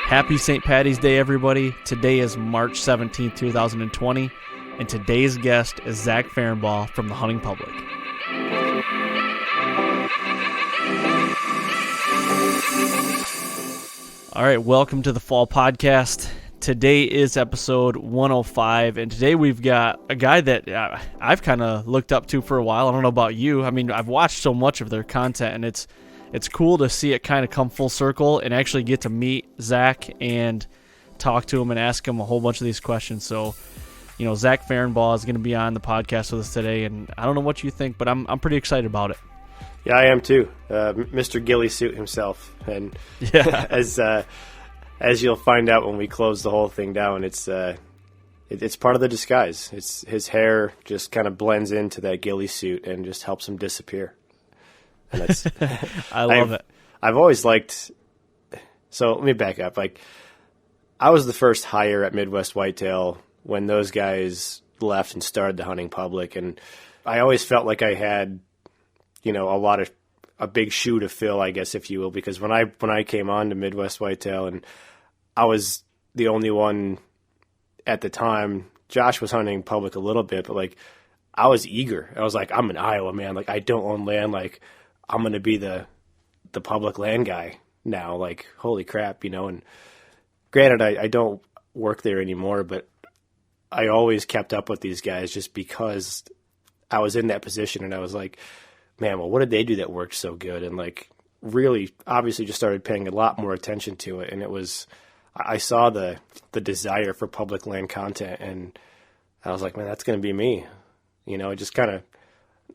Happy St. Paddy's Day, everybody. Today is March 17th, 2020, and today's guest is Zach Ferenbaugh from the Hunting Public. All right, welcome to the Fall Podcast. Today is episode 105, and today we've got a guy that I've kind of looked up to for a while. I don't know about you. I mean, I've watched so much of their content, and it's cool to see it kind of come full circle and actually get to meet Zach and talk to him and ask him a whole bunch of these questions. So, you know, Zach Ferenbaugh is going to be on the podcast with us today, and I don't know what you think, but I'm pretty excited about it. Yeah, I am too. Mr. Ghillie Suit himself, and yeah. as you'll find out when we close the whole thing down, it's part of the disguise. It's his hair just kind of blends into that ghillie suit and just helps him disappear. And that's I love it. I've always liked. So let me back up. Like, I was the first hire at Midwest Whitetail when those guys left and started the Hunting Public, and I always felt like I had, you know, a big shoe to fill, I guess, if you will, because when I came on to Midwest Whitetail, and I was the only one at the time. Josh was hunting public a little bit, but like, I was eager. I was like, I'm in Iowa, man. Like, I don't own land. Like, I'm going to be the public land guy now. Like, holy crap, you know. And granted, I don't work there anymore, but I always kept up with these guys just because I was in that position, and I was like, man, well, what did they do that worked so good? And like, really, obviously just started paying a lot more attention to it. And it was, I saw the desire for public land content, and I was like, man, that's going to be me. You know, just kind of,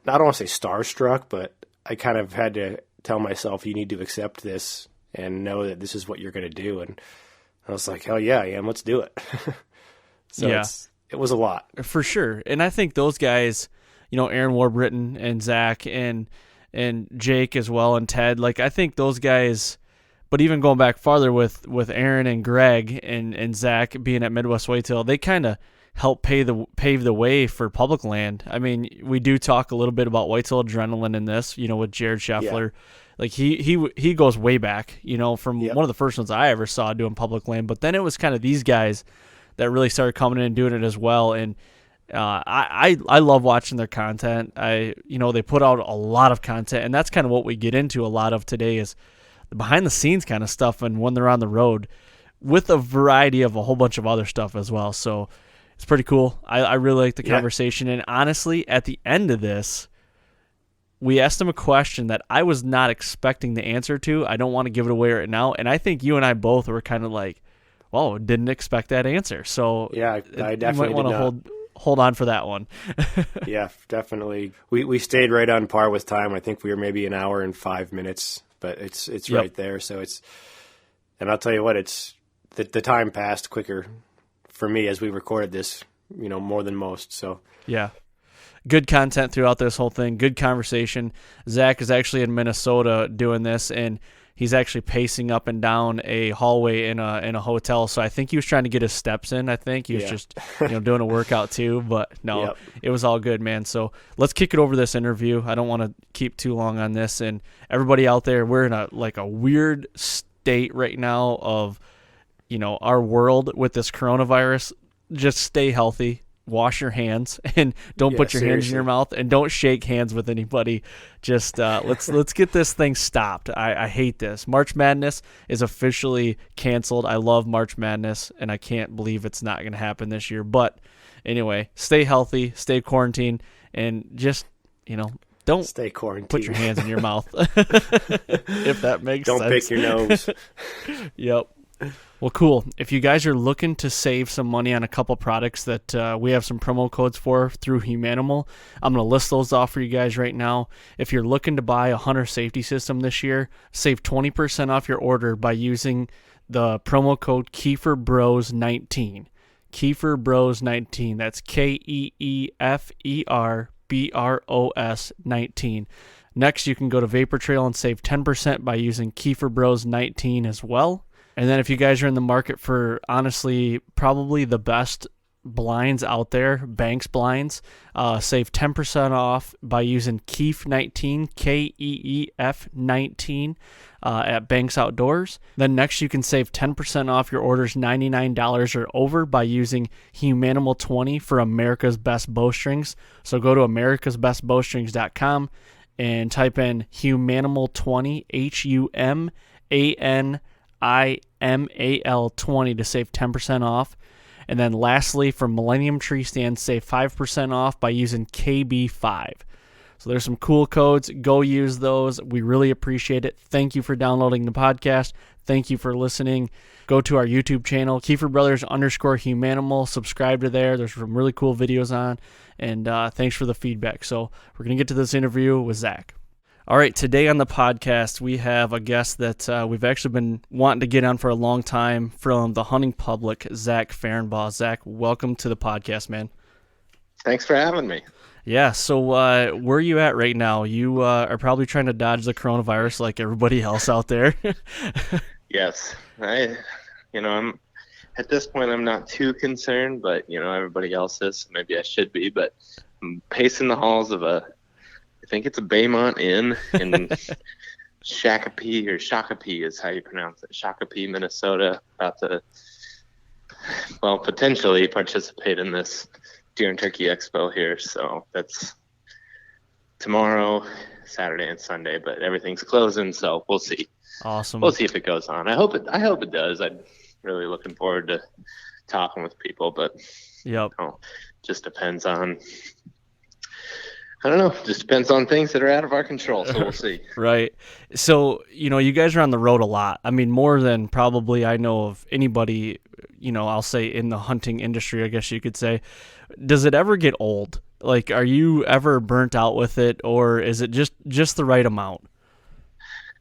I don't want to say starstruck, but I kind of had to tell myself, you need to accept this and know that this is what you're going to do. And I was like, hell yeah, I am. Let's do it. So yeah. It was a lot. For sure. And I think those guys, you know, Aaron Warbritton and Zach and Jake as well, and Ted, like, I think those guys, but even going back farther with Aaron and Greg and Zach being at Midwest Whitetail, they kind of help pave the way for public land. I mean, we do talk a little bit about Whitetail Adrenaline in this, you know, with Jared Scheffler. Yeah. Like, he goes way back, you know, from one of the first ones I ever saw doing public land. But then it was kind of these guys that really started coming in and doing it as well. And I love watching their content. They put out a lot of content, and that's kind of what we get into a lot of today is the behind the scenes kind of stuff, and when they're on the road with a variety of a whole bunch of other stuff as well. So it's pretty cool. I really like the conversation. And honestly, at the end of this, we asked him a question that I was not expecting the answer to. I don't want to give it away right now. And I think you and I both were kind of like, whoa, didn't expect that answer. So yeah, I definitely you might want to hold on for that one. Yeah, definitely. We stayed right on par with time. I think we were maybe an hour and 5 minutes, but it's right there. So and I'll tell you what, the time passed quicker for me as we recorded this, you know, more than most. So yeah, good content throughout this whole thing. Good conversation. Zach is actually in Minnesota doing this, and he's actually pacing up and down a hallway in a hotel. So I think he was trying to get his steps in. I think he was just, you know, doing a workout too. But no, It was all good, man. So let's kick it over this interview. I don't want to keep too long on this. And everybody out there, we're in a weird state right now of, you know, our world with this coronavirus. Just stay healthy. Wash your hands and don't put your hands in your mouth, and don't shake hands with anybody. Just let's get this thing stopped. I hate this. March Madness is officially canceled. I love March Madness, and I can't believe it's not going to happen this year. But anyway, stay healthy, stay quarantined, and just, you know, don't stay quarantined. Put your hands in your mouth. If that makes sense. Don't pick your nose. Yep. Well, cool. If you guys are looking to save some money on a couple products that we have some promo codes for through Humanimal, I'm going to list those off for you guys right now. If you're looking to buy a hunter safety system this year, save 20% off your order by using the promo code KeeferBros19. KeeferBros19. That's KeeferBros 19. Next, you can go to Vapor Trail and save 10% by using KeeferBros19 as well. And then if you guys are in the market for, honestly, probably the best blinds out there, Banks blinds. Save 10% off by using KEEF19, KEEF19 at Banks Outdoors. Then next you can save 10% off your orders $99 or over by using Humanimal20 for America's Best Bowstrings. So go to americasbestbowstrings.com and type in Humanimal20, HUMANIMAL 20 to save 10% off. And then lastly, for Millennium Tree Stands, save 5% off by using KB5. So there's some cool codes. Go use those. We really appreciate it. Thank you for downloading the podcast. Thank you for listening. Go to our YouTube channel, Kiefer Brothers _Humanimal. Subscribe to there. There's some really cool videos on. And thanks for the feedback. So we're going to get to this interview with Zach. All right, today on the podcast, we have a guest that we've actually been wanting to get on for a long time from the hunting public, Zach Ferenbaugh. Zach, welcome to the podcast, man. Thanks for having me. Yeah, so where are you at right now? You are probably trying to dodge the coronavirus like everybody else out there. Yes. I'm at this point, I'm not too concerned, but, everybody else is, so maybe I should be. But I'm pacing the halls of I think it's a Baymont Inn in Shakopee is how you pronounce it. Shakopee, Minnesota, about to, potentially participate in this Deer and Turkey Expo here. So that's tomorrow, Saturday and Sunday, but everything's closing, so we'll see. Awesome. We'll see if it goes on. I hope it does. I'm really looking forward to talking with people, but just depends on, I don't know. Just depends on things that are out of our control, so we'll see. Right. So, you guys are on the road a lot. I mean, more than probably I know of anybody, I'll say in the hunting industry, I guess you could say. Does it ever get old? Like, are you ever burnt out with it, or is it just the right amount?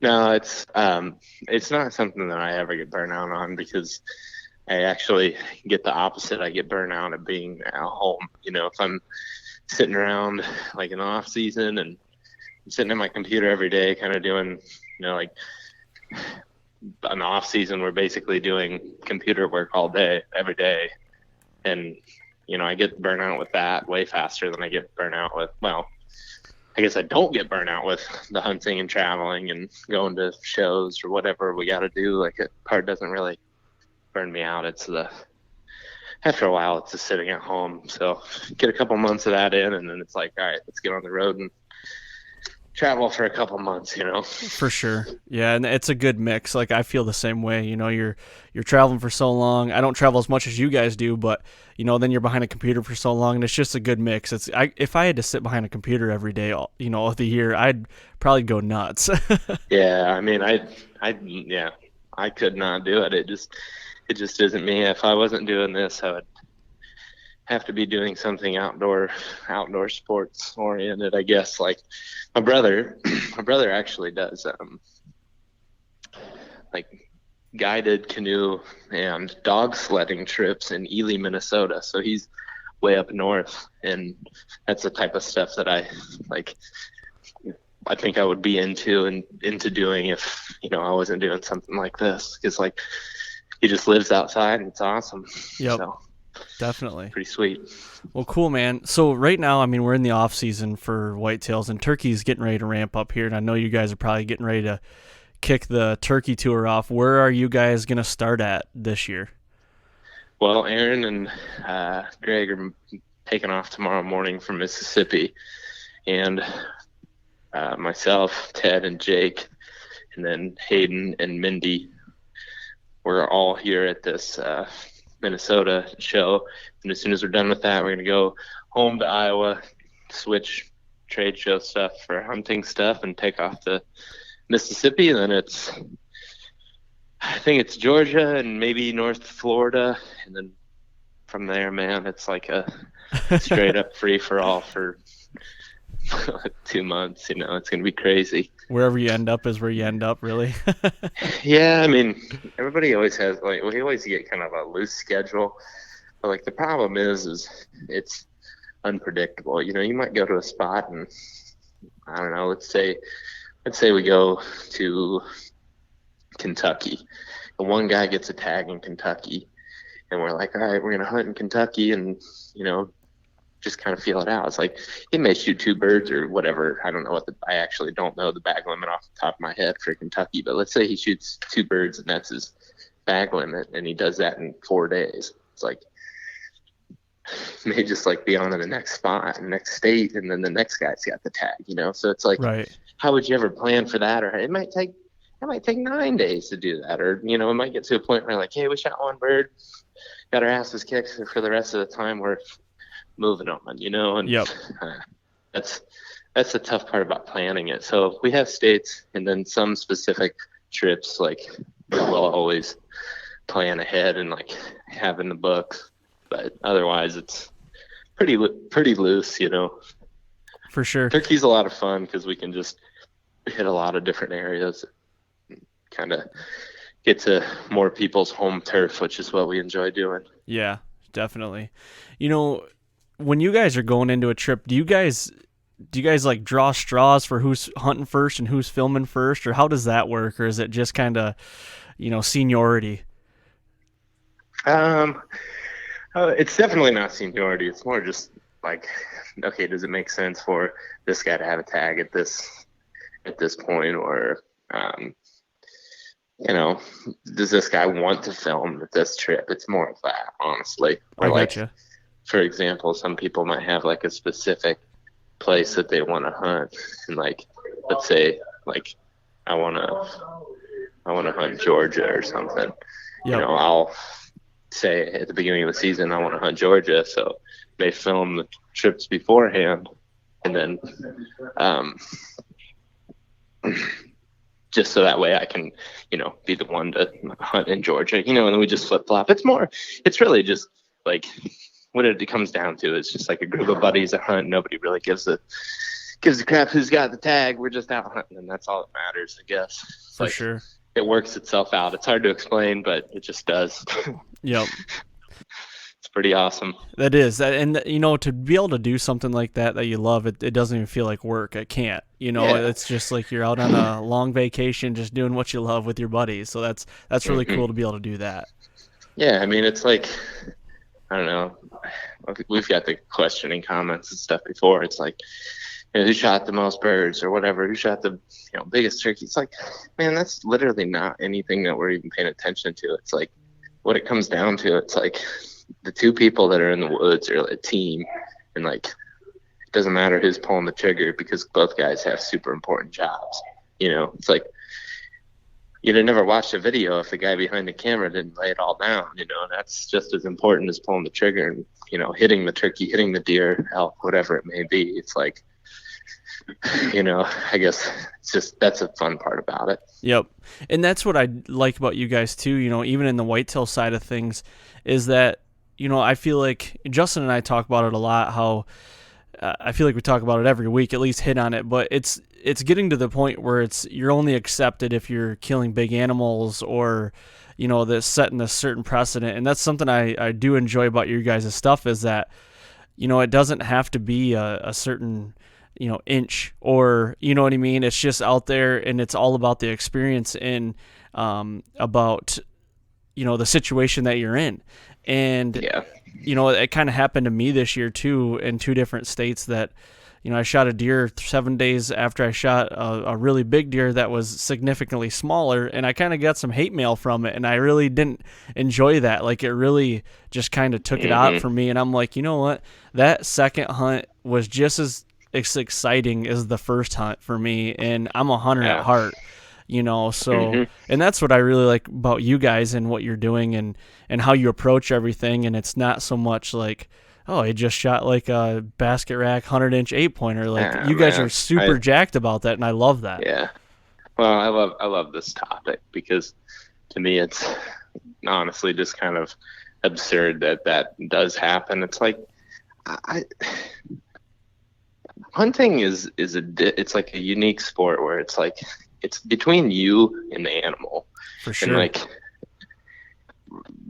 No, it's not something that I ever get burnt out on, because I actually get the opposite. I get burnt out at being at home. If I'm sitting around like in the off season and I'm sitting at my computer every day, kind of doing, like an off season, we're basically doing computer work all day, every day. And, I get burnt out with that way faster than I get burnt out with, I guess I don't get burnt out with the hunting and traveling and going to shows or whatever we got to do. Like, it part doesn't really burn me out. After a while, it's just sitting at home. So get a couple months of that in, and then it's like, all right, let's get on the road and travel for a couple months, For sure. Yeah, and it's a good mix. Like, I feel the same way. You're traveling for so long. I don't travel as much as you guys do, but, then you're behind a computer for so long, and it's just a good mix. If I had to sit behind a computer every day, of the year, I'd probably go nuts. Yeah, I mean, I could not do it. It just isn't me. If I wasn't doing this, I would have to be doing something outdoor sports oriented, I guess. Like my brother actually does like guided canoe and dog sledding trips in Ely, Minnesota. So he's way up north, and that's the type of stuff that I think I would be into doing if, I wasn't doing something like this, because like he just lives outside and it's awesome. Yep. So, definitely. pretty sweet. Well, cool, man. So right now, I mean, we're in the off season for whitetails, and turkey's getting ready to ramp up here. And I know you guys are probably getting ready to kick the turkey tour off. Where are you guys going to start at this year? Well, Aaron and Greg are taking off tomorrow morning from Mississippi, and myself, Ted, and Jake, and then Hayden and Mindy, we're all here at this Minnesota show. And as soon as we're done with that, we're going to go home to Iowa, switch trade show stuff for hunting stuff, and take off to Mississippi. And then I think it's Georgia and maybe North Florida. And then from there, man, it's like a straight up free for all for 2 months. It's going to be crazy. Wherever you end up is where you end up, really. Yeah, I mean, everybody always has, we always get kind of a loose schedule. But the problem is it's unpredictable. You might go to a spot and, I don't know, let's say we go to Kentucky, and one guy gets a tag in Kentucky, and we're like, all right, we're gonna hunt in Kentucky, and just kind of feel it out. It's like he may shoot 2 birds or whatever. I don't know I actually don't know the bag limit off the top of my head for Kentucky, but let's say he shoots 2 birds and that's his bag limit, and he does that in 4 days. It's like he may just like be on to the next spot, next state, and then the next guy's got the tag, So it's like, right. How would you ever plan for that? Or it might take 9 days to do that, or it might get to a point where like, hey, we shot 1 bird, got our asses kicked, and for the rest of the time we're moving on, and Yep. That's the tough part about planning it. So we have states and then some specific trips, like we'll always plan ahead and like have in the books, but otherwise it's pretty loose, For sure. Turkey's a lot of fun because we can just hit a lot of different areas, kind of get to more people's home turf, which is what we enjoy doing. Yeah, definitely. When you guys are going into a trip, do you guys like draw straws for who's hunting first and who's filming first, or how does that work? Or is it just kind of, seniority? It's definitely not seniority. It's more just like, okay, does it make sense for this guy to have a tag at this point, or does this guy want to film at this trip? It's more of that, honestly. Or I like, gotcha. For example, some people might have like a specific place that they want to hunt, and like, let's say like I want to hunt Georgia or something. Yep. I'll say at the beginning of the season I want to hunt Georgia, so they film the trips beforehand, and then just so that way I can be the one to hunt in Georgia, and then we just flip flop. It's really just like what it comes down to is just like a group of buddies that hunt. Nobody really gives a crap who's got the tag. We're just out hunting, and that's all that matters, I guess. For sure. It works itself out. It's hard to explain, but it just does. Yep. It's pretty awesome. That is. And, to be able to do something like that you love, it doesn't even feel like work. It can't. Yeah. It's just like you're out on a long vacation just doing what you love with your buddies. So that's really cool to be able to do that. Yeah, I mean, it's like, I don't know. We've got the questioning comments and stuff before. It's like, who shot the most birds or whatever? Who shot the biggest turkey? It's like, man, that's literally not anything that we're even paying attention to. It's like what it comes down to. It's like the 2 people that are in the woods are a team, and like it doesn't matter who's pulling the trigger because both guys have super important jobs. It's like you'd have never watched a video if the guy behind the camera didn't lay it all down. That's just as important as pulling the trigger and hitting the turkey, hitting the deer, elk, whatever it may be. It's like, I guess it's just, that's a fun part about it. Yep. And that's what I like about you guys too, even in the whitetail side of things, is that, I feel like Justin and I talk about it a lot, how I feel like we talk about it every week, at least hit on it, but it's getting to the point where you're only accepted if you're killing big animals or, that's setting a certain precedent. And that's something I do enjoy about your guys' stuff, is that, it doesn't have to be a certain, inch, or, you know what I mean? It's just out there, and it's all about the experience and about, the situation that you're in. And, Yeah. It kind of happened to me this year too, in 2 different states that, I shot a deer 7 days after I shot a really big deer that was significantly smaller, and I kind of got some hate mail from it, and I really didn't enjoy that. Like, it really just kind of took it out for me, and I'm like, you know what? That second hunt was just as exciting as the first hunt for me, and I'm a hunter at heart, so and that's what I really like about you guys and what you're doing and how you approach everything. And it's not so much like, oh, he just shot like a basket rack 100-inch 8-pointer. Like, you guys are super jacked about that, and I love that. Yeah. Well, I love this topic because to me it's honestly just kind of absurd that does happen. It's like hunting is it's like a unique sport where it's like it's between you and the animal. For sure. And like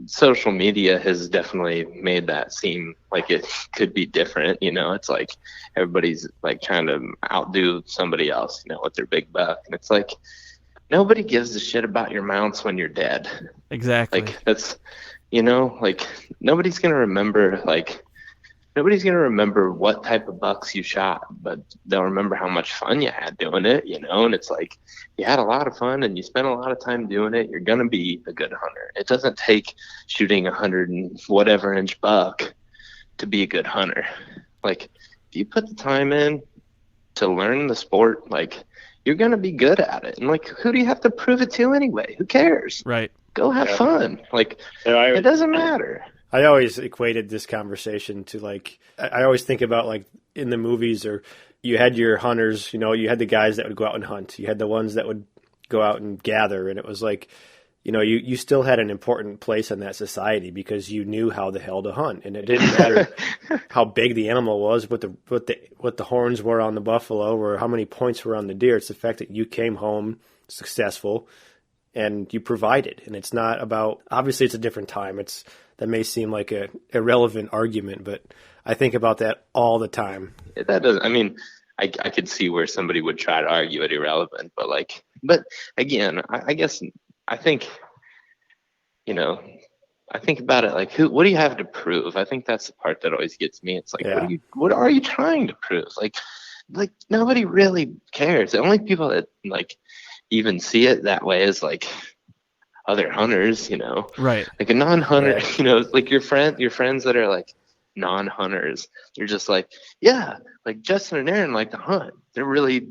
social media has definitely made that seem like it could be different. It's like everybody's like trying to outdo somebody else, with their big buck. And it's like nobody gives a shit about your mounts when you're dead. Exactly. Like that's, you know, like nobody's going to remember what type of bucks you shot, but they'll remember how much fun you had doing it, you know, and it's like you had a lot of fun and you spent a lot of time doing it. You're going to be a good hunter. It doesn't take shooting 100 and whatever inch buck to be a good hunter. Like if you put the time in to learn the sport, like you're going to be good at it. And like, who do you have to prove it to anyway? Who cares? Right. Go have fun. Like, it doesn't matter. I always equated this conversation to like, I always think about like in the movies, or you had your hunters, you know, you had the guys that would go out and hunt. You had the ones that would go out and gather. And it was like, you know, you still had an important place in that society because you knew how the hell to hunt. And it didn't matter how big the animal was, what the horns were on the buffalo, or how many points were on the deer. It's the fact that you came home successful and you provided. And it's not about, obviously it's a different time. That may seem like a irrelevant argument, but I think about that all the time. That doesn't, I mean, I could see where somebody would try to argue it irrelevant, but again, I guess, I think, you know, I think about it like, what do you have to prove? I think that's the part that always gets me. It's like, what are you trying to prove? Like nobody really cares. The only people that like even see it that way is like other hunters, you know, right? Like a non-hunter, you know, like your friends that are like non-hunters. You're just like, yeah, like Justin and Aaron like to hunt. They're really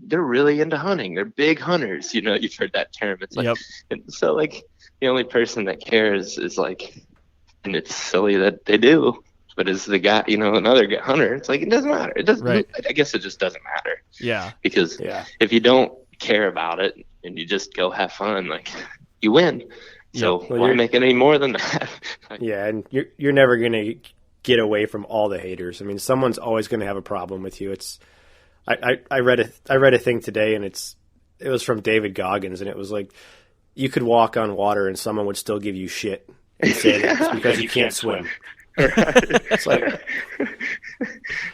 into hunting. They're big hunters. You know, you've heard that term. It's like, and so like the only person that cares is like, and it's silly that they do, but is the guy, you know, another guy, hunter. It's like, it doesn't matter. It doesn't, I guess it just doesn't matter. Yeah. Because if you don't care about it and you just go have fun, like you win. So why make it any more than that? Yeah. And you're never going to get away from all the haters. I mean, someone's always going to have a problem with you. I read a thing today, and it was from David Goggins, and it was like, you could walk on water and someone would still give you shit and say that it's because you can't swim. It's like,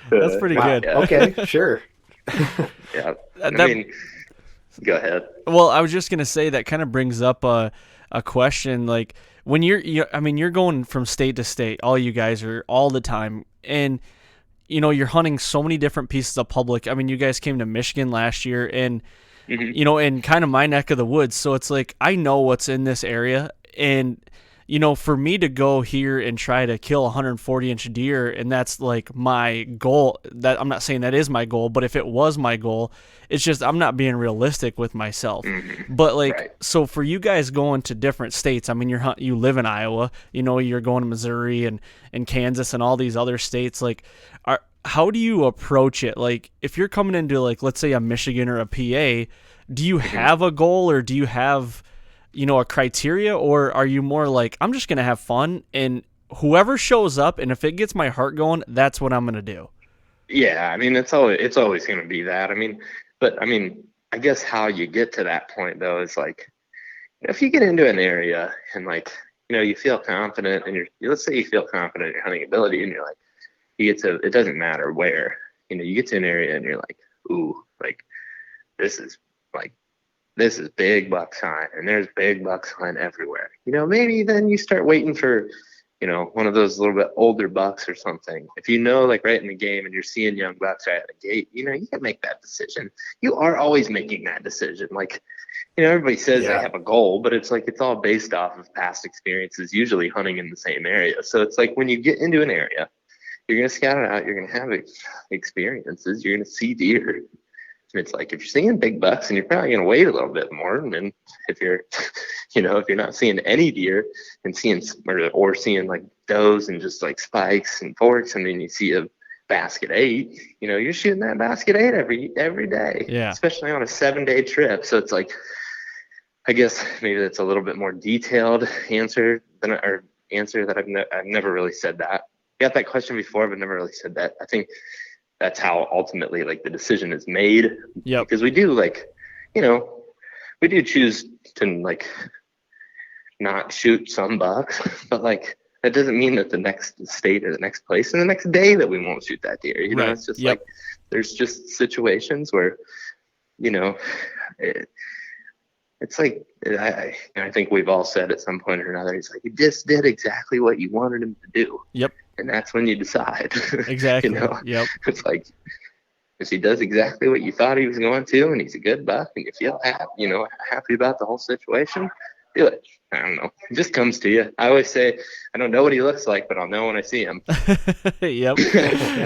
that's pretty good. Okay, sure. Yeah. I mean, go ahead. Well, I was just gonna say that kind of brings up a question. Like when you're going from state to state, all you guys are all the time, and you know, you're hunting so many different pieces of public. I mean, you guys came to Michigan last year, and you know, in kind of my neck of the woods. So it's like, I know what's in this area. And, you know, for me to go here and try to kill a 140-inch deer, and that's like my goal, that I'm not saying that is my goal, but if it was my goal, it's just, I'm not being realistic with myself. But like, so for you guys going to different states, I mean, you live in Iowa, you know, you're going to Missouri and Kansas and all these other states. Like, how do you approach it? Like, if you're coming into, like, let's say a Michigan or a PA, do you have a goal, or do you have, you know, a criteria, or are you more like, I'm just going to have fun, and whoever shows up, and if it gets my heart going, that's what I'm going to do? Yeah. I mean, it's always going to be that. I mean, I guess how you get to that point though is like, if you get into an area and like, you know, you feel confident, and let's say you feel confident in your hunting ability, and you're like, it doesn't matter where, you know, you get to an area and you're like, ooh, like this is big buck sign, and there's big buck sign everywhere. You know, maybe then you start waiting for, you know, one of those little bit older bucks or something. If you know, like right in the game and you're seeing young bucks right at the gate, you know, you can make that decision. You are always making that decision. Like, you know, everybody says they have a goal, but it's like, it's all based off of past experiences, usually hunting in the same area. So it's like, when you get into an area, you're going to scout it out. You're going to have experiences. You're going to see deer. And it's like, if you're seeing big bucks, and you're probably going to wait a little bit more. And then if you're, you know, if you're not seeing any deer and seeing like does and just like spikes and forks, and then you see a basket 8, you know, you're shooting that basket 8 every day, especially on a 7-day trip. So it's like, I guess maybe that's a little bit more detailed answer that I've never really said that. I got that question before, but never really said that. I think that's how ultimately like the decision is made. Yeah. Because we do, like, you know, we do choose to like not shoot some bucks, but like that doesn't mean that the next state or the next place and the next day that we won't shoot that deer. You know, it's just like, there's just situations where, you know, it's like, I think we've all said at some point or another, he's like, he just did exactly what you wanted him to do. Yep. And that's when you decide. Exactly. You know? Yep. It's like, if he does exactly what you thought he was going to, and he's a good buck, and you feel happy about the whole situation, do it. I don't know. It just comes to you. I always say, I don't know what he looks like, but I'll know when I see him. Yep.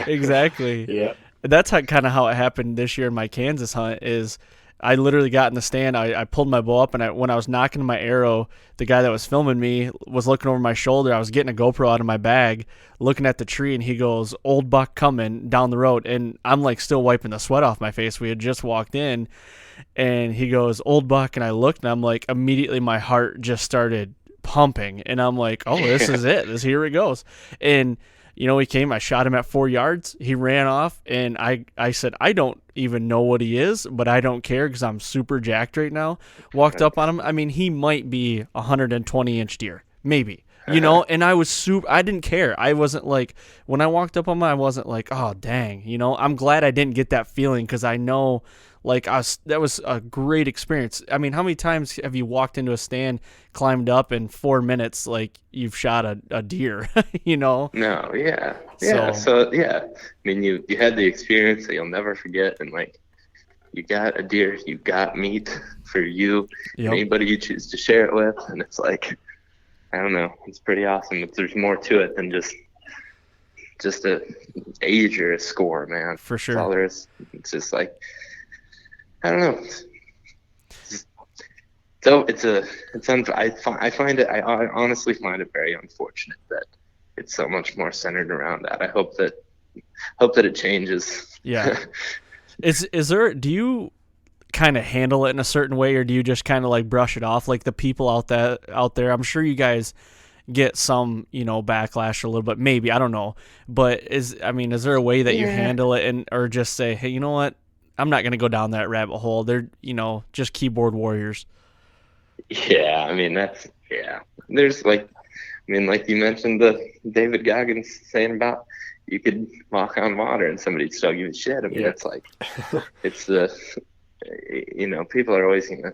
Exactly. Yep. That's kind of how it happened this year in my Kansas hunt. Is I literally got in the stand. I pulled my bow up, and when I was knocking my arrow, the guy that was filming me was looking over my shoulder. I was getting a GoPro out of my bag, looking at the tree, and he goes, "Old buck coming down the road." And I'm like still wiping the sweat off my face. We had just walked in, and he goes, "Old buck," and I looked, and I'm like, immediately my heart just started pumping, and I'm like, "Oh, this is it. Here it goes." And he came, I shot him at 4 yards. He ran off, and I said, I don't even know what he is, but I don't care because I'm super jacked right now. Walked up on him. I mean, he might be a 120-inch deer, maybe, and I didn't care. I wasn't like, when I walked up on him, I wasn't like, oh, dang, I'm glad I didn't get that feeling because I know, like, that was a great experience. I mean, how many times have you walked into a stand, climbed up, in 4 minutes, like, you've shot a deer, No, yeah. Yeah. So yeah. I mean, you had the experience that you'll never forget, and like, you got a deer, you got meat for you, Yep. and anybody you choose to share it with, and it's like, I don't know, it's pretty awesome. There's more to it than just a age or a score, man. For sure. That's all there is. It's just like, I don't know. So I honestly find it very unfortunate that it's so much more centered around that. I hope that it changes. Yeah. Do you kind of handle it in a certain way, or do you just kind of like brush it off? Like the people out there, I'm sure you guys get some, backlash a little bit, maybe, I don't know. But is there a way that you handle it, or just say, hey, you know what? I'm not going to go down that rabbit hole. They're, just keyboard warriors. Yeah, I mean, there's like you mentioned the David Goggins saying about you could walk on water and somebody'd still give a shit. I mean, It's like, it's people are always going to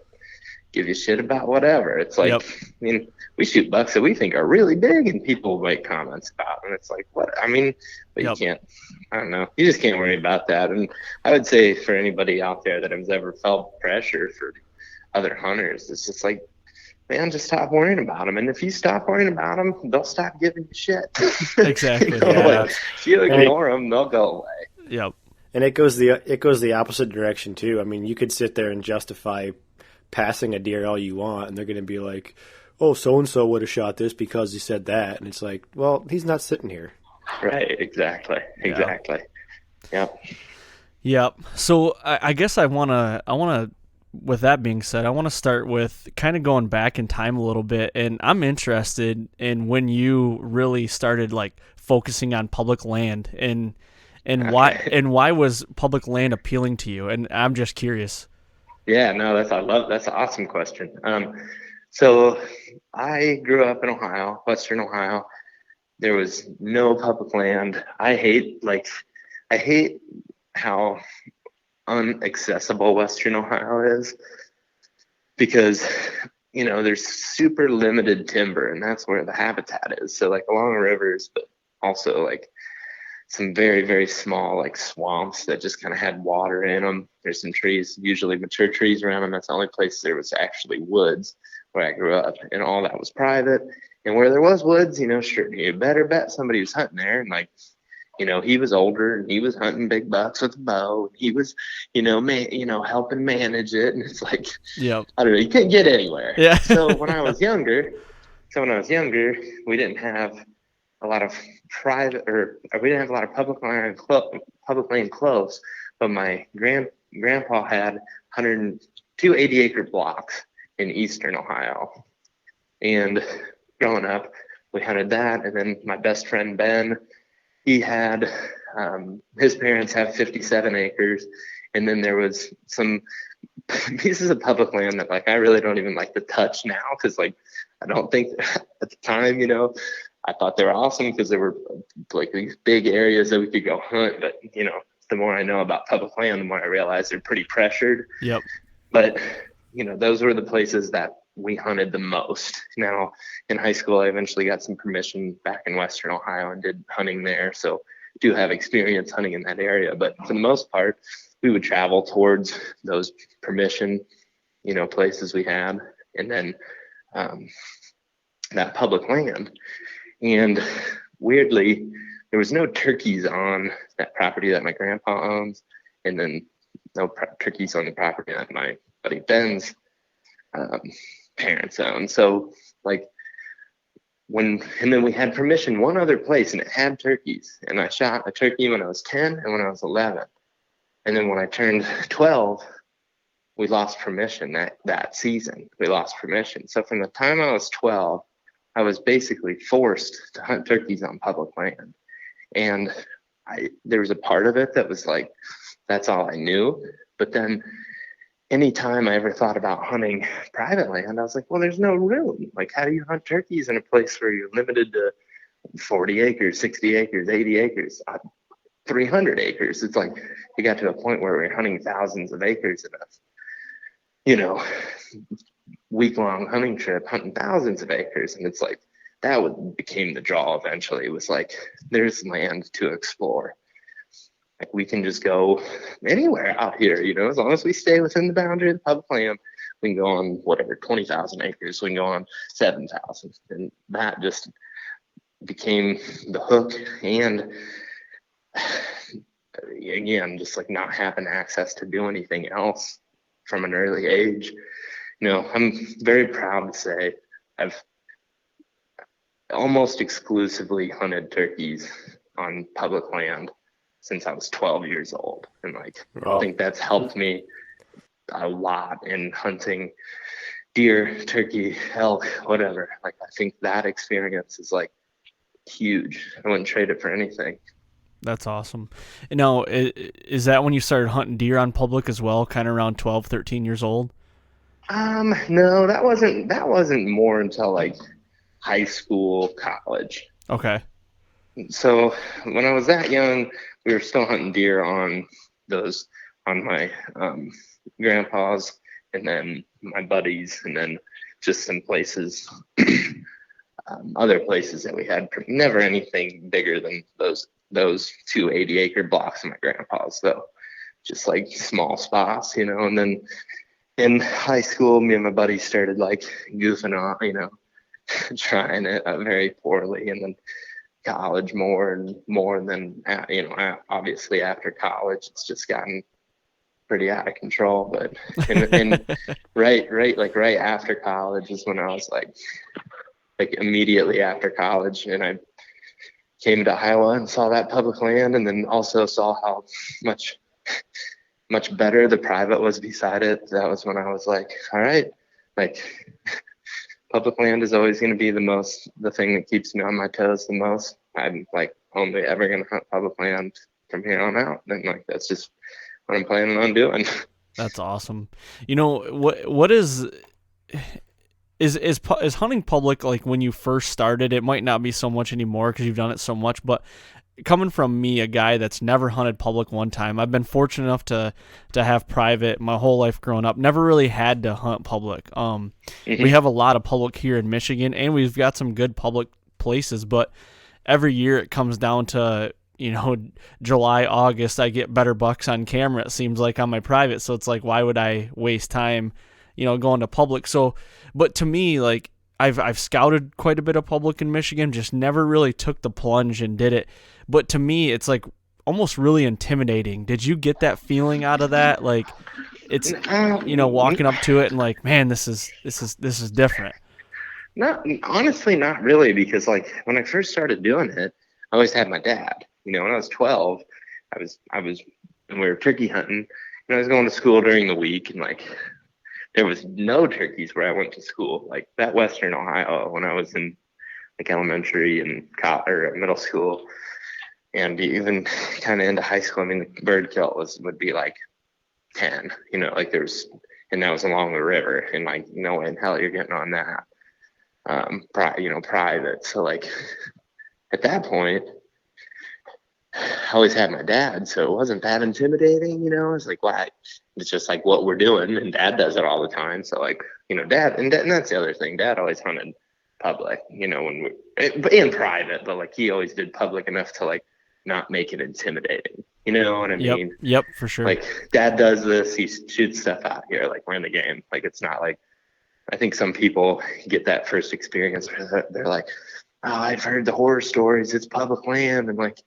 give you shit about whatever. It's like, Yep. I mean, we shoot bucks that we think are really big and people make comments about, and it's like, what? I mean, but Yep. You can't, I don't know. You just can't worry about that. And I would say for anybody out there that has ever felt pressure for other hunters, it's just like, man, just stop worrying about them. And if you stop worrying about them, they'll stop giving you shit. Exactly. Like, if you ignore them, they'll go away. Yep. And it goes the opposite direction too. I mean, you could sit there and justify passing a deer all you want, and they're going to be like, oh, so-and-so would have shot this because he said that. And it's like, well, he's not sitting here. Right, exactly. Yep. So I guess I want to, with that being said, I want to start with kind of going back in time a little bit, and I'm interested in when you really started like focusing on public land, and why was public land appealing to you? And I'm just curious. Yeah, no, that's an awesome question. So I grew up in Ohio, Western Ohio. There was no public land. I hate how unaccessible Western Ohio is, because there's super limited timber, and that's where the habitat is. So like along rivers, but also like some very, very small like swamps that just kind of had water in them. There's some trees, usually mature trees around them. That's the only place there was actually woods where I grew up, and all that was private. And where there was woods, sure, you better bet somebody was hunting there. And like, he was older and he was hunting big bucks with a bow. And he was, helping manage it. And it's like, Yep. I don't know, you can't get anywhere. Yeah. So when I was younger, we didn't have a lot of we didn't have a lot of public land close, but my grandpa had 102 80-acre blocks in eastern Ohio. And growing up, we hunted that. And then my best friend Ben, he had his parents have 57 acres, and then there was some pieces of public land that like I really don't even like to touch now, because like I don't think at the time, I thought they were awesome because there were like these big areas that we could go hunt. But the more I know about public land, the more I realize they're pretty pressured. Yep. But those were the places that we hunted the most. Now, in high school, I eventually got some permission back in Western Ohio and did hunting there. So do have experience hunting in that area. But for the most part, we would travel towards those permission, places we had, and then that public land. And weirdly, there was no turkeys on that property that my grandpa owns, and then no turkeys on the property that my buddy Ben's parents own. So and then we had permission one other place, and it had turkeys, and I shot a turkey when I was 10 and when I was 11. And then when I turned 12, we lost permission that season. We lost permission. So from the time I was 12, I was basically forced to hunt turkeys on public land. And there was a part of it that was like, that's all I knew. But then anytime I ever thought about hunting private land, I was like, well, there's no room. Like, how do you hunt turkeys in a place where you're limited to 40 acres, 60 acres, 80 acres, 300 acres? It's like you got to a point where we're hunting thousands of acres in a, week-long hunting trip, hunting thousands of acres. And it's like, that became the draw eventually. It was like, there's land to explore. Like, we can just go anywhere out here, as long as we stay within the boundary of the public land. We can go on 20,000 acres. We can go on 7,000. And that just became the hook. And again, just like not having access to do anything else from an early age. I'm very proud to say I've almost exclusively hunted turkeys on public land since I was 12 years old. And I think that's helped me a lot in hunting deer, turkey, elk, whatever. I think that experience is huge. I wouldn't trade it for anything. That's awesome. Now, is that when you started hunting deer on public as well, kind of around 12, 13 years old? No, that wasn't more until high school, college. Okay. So when I was that young, we were still hunting deer on my grandpa's, and then my buddies, and then just some places, other places that we had. Never anything bigger than those 2 80-acre blocks of my grandpa's, though. Just small spots, and then in high school, me and my buddies started goofing off, trying it very poorly, and then college more and more. And then, obviously after college, it's just gotten pretty out of control. But and right after college is when I was immediately after college, and I came to Iowa and saw that public land, and then also saw how much better the private was beside it. That was when I was all right, public land is always going to be the thing that keeps me on my toes the most. I'm only ever going to hunt public land from here on out. And that's just what I'm planning on doing. That's awesome. What is hunting public, when you first started? It might not be so much anymore because you've done it so much, but coming from me, a guy that's never hunted public one time, I've been fortunate enough to have private my whole life growing up. Never really had to hunt public. We have a lot of public here in Michigan, and we've got some good public places, but every year it comes down to, July, August, I get better bucks on camera, it seems like, on my private. So it's why would I waste time, going to public? So, but to me, I've scouted quite a bit of public in Michigan, just never really took the plunge and did it. But to me, it's almost really intimidating. Did you get that feeling out of that? It's walking up to it and man, this is different. Honestly, not really, because when I first started doing it, I always had my dad. When I was 12, and we were turkey hunting, and I was going to school during the week, and there was no turkeys where I went to school, that Western Ohio, when I was in elementary and middle school, and even kind of into high school. I mean, the bird kill would be 10, there's, and that was along the river, and no way in hell you're getting on that, private. So at that point, I always had my dad, so it wasn't that intimidating, you know. It's like, why? It's just like what we're doing, and Dad does it all the time. So like, you know, and that's the other thing. Dad always hunted public, you know, but in private, but like he always did public enough to like not make it intimidating. You know what I Yep. mean? Yep. For sure. Like Dad does this, he shoots stuff out here, like we're in the game. Like it's not like, I think some people get that first experience where they're like, oh, I've heard the horror stories. It's public land, and like,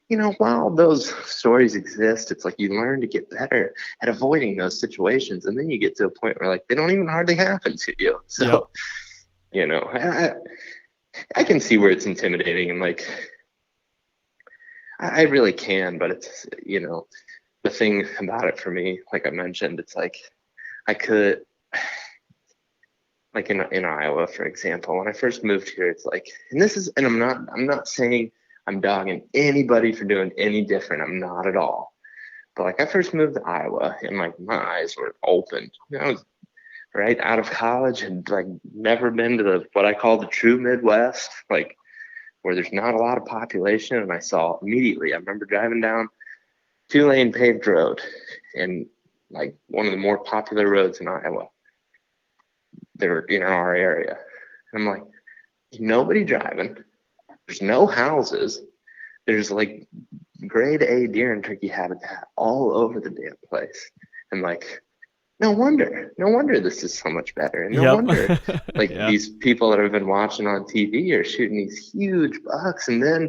you know, while those stories exist, it's like you learn to get better at avoiding those situations. And then you get to a point where like they don't even hardly happen to you. So, Yep. you know, I can see where it's intimidating, and like, I really can, but it's, you know, the thing about it for me, like I mentioned, it's like I could, like in Iowa, for example, when I first moved here, it's like, and I'm not saying I'm dogging anybody for doing any different. I'm not at all. But like I first moved to Iowa and like my eyes were open. I was right out of college and like never been to what I call the true Midwest, like where there's not a lot of population. And I saw immediately, I remember driving down 2-lane paved road and like one of the more popular roads in Iowa. They're in our area. And I'm like, nobody driving. There's no houses. There's like grade A deer and turkey habitat all over the damn place. And like, no wonder this is so much better. And no Yep. wonder like Yeah. these people that I've been watching on TV are shooting these huge bucks. And then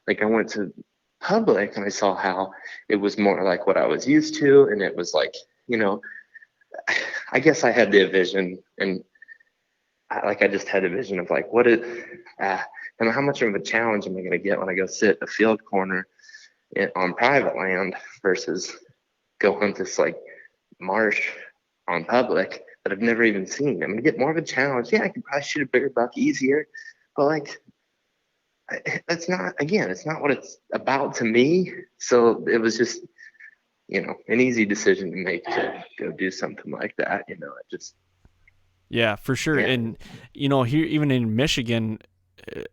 like I went to public and I saw how it was more like what I was used to. And it was like, you know, I guess I had the vision, and I just had a vision of like, and how much of a challenge am I going to get when I go sit a field corner on private land versus go hunt this like marsh on public that I've never even seen. I'm going to get more of a challenge. Yeah, I could probably shoot a bigger buck easier, but like, it's not what it's about to me. So it was just, you know, an easy decision to make to go do something like that. You know, it just, Yeah, for sure. yeah. And, you know, here, even in Michigan,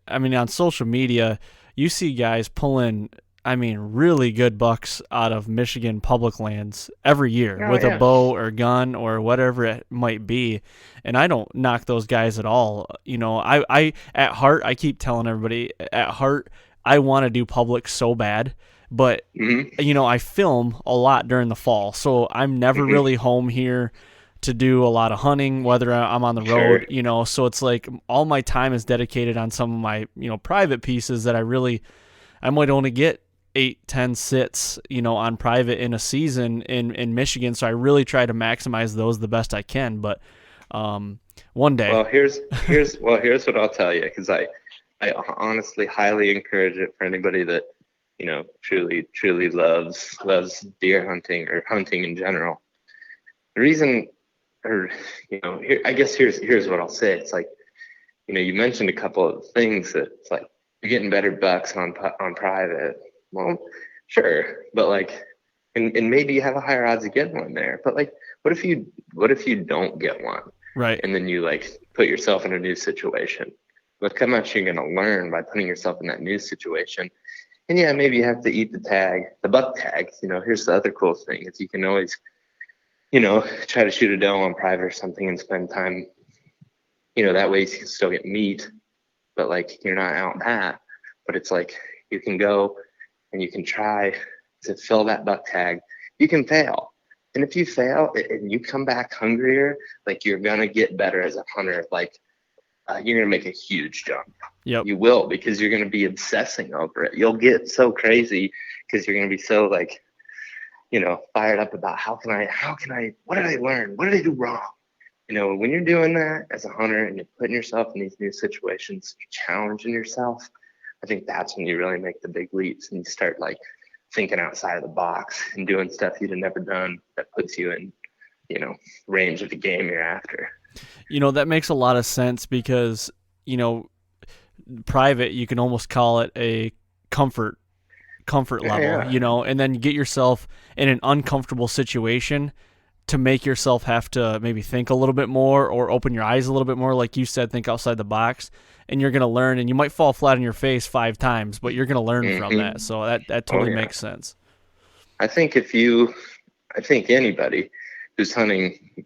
I mean, on social media, you see guys pulling, I mean, really good bucks out of Michigan public lands every year Oh, with yeah. a bow or gun or whatever it might be. And I don't knock those guys at all. You know, I at heart, I keep telling everybody, at heart, I want to do public so bad. But, Mm-hmm. you know, I film a lot during the fall. So I'm never Mm-hmm. really home here to do a lot of hunting, whether I'm on the road, Sure. you know, so it's like all my time is dedicated on some of my, you know, private pieces that I might only get 8-10 sits, you know, on private in a season in Michigan. So I really try to maximize those the best I can. But one day. Well, here's what I'll tell you, because I honestly highly encourage it for anybody that, you know, truly loves deer hunting or hunting in general. The reason, or you know, here's what I'll say. It's like, you know, you mentioned a couple of things that it's like you're getting better bucks on private. Well, sure, but like, and maybe you have a higher odds of getting one there. But like, what if you don't get one? Right. And then you like put yourself in a new situation. Look how much you're gonna learn by putting yourself in that new situation. And yeah, maybe you have to eat the buck tag. You know, here's the other cool thing is you can always, you know, try to shoot a doe on private or something and spend time, you know, that way you can still get meat, but like you're not out that. But it's like you can go and you can try to fill that buck tag. You can fail. And if you fail and you come back hungrier, like you're going to get better as a hunter. Like you're going to make a huge jump. Yep. You will, because you're going to be obsessing over it. You'll get so crazy because you're going to be so like, you know, fired up about how can I, what did I learn? What did I do wrong? You know, when you're doing that as a hunter and you're putting yourself in these new situations, you're challenging yourself, I think that's when you really make the big leaps and you start like thinking outside of the box and doing stuff you'd have never done that puts you in, you know, range of the game you're after. You know, that makes a lot of sense because, you know, private, you can almost call it a comfort level, Yeah. you know, and then get yourself in an uncomfortable situation to make yourself have to maybe think a little bit more or open your eyes a little bit more. Like you said, think outside the box, and you're going to learn, and you might fall flat on your face 5 times, but you're going to learn from that. So that totally makes sense. I think anybody who's hunting,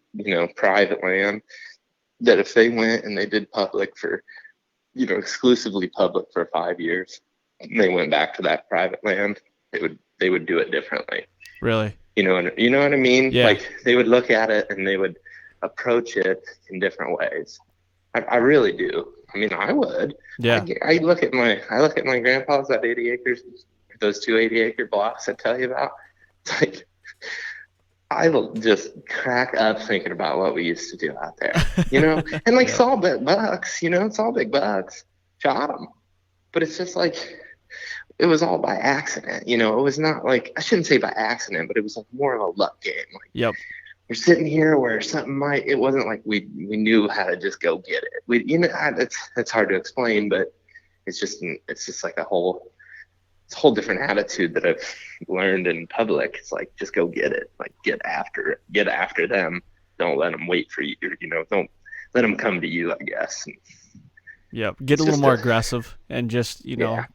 private land, that if they went and they did public for, exclusively public for 5 years, and they went back to that private land, they would do it differently. Really? You know what I mean? Yeah. Like they would look at it and they would approach it in different ways. I really do. I mean, I would. Yeah. I look at my grandpa's, that 80 acres, those 2 80-acre blocks I tell you about. It's like, I will just crack up thinking about what we used to do out there, and like saw big bucks, saw big bucks, shot them. But it's just like, it was all by accident, it was not like, I shouldn't say by accident, but it was like more of a luck game. Like, yep. We're sitting here where it wasn't like we knew how to just go get it. It's hard to explain, but it's just like a whole different attitude that I've learned in public. It's like, just go get it, like get after them. Don't let them wait for you, don't let them come to you, I guess. Yep. Get a little more aggressive and just,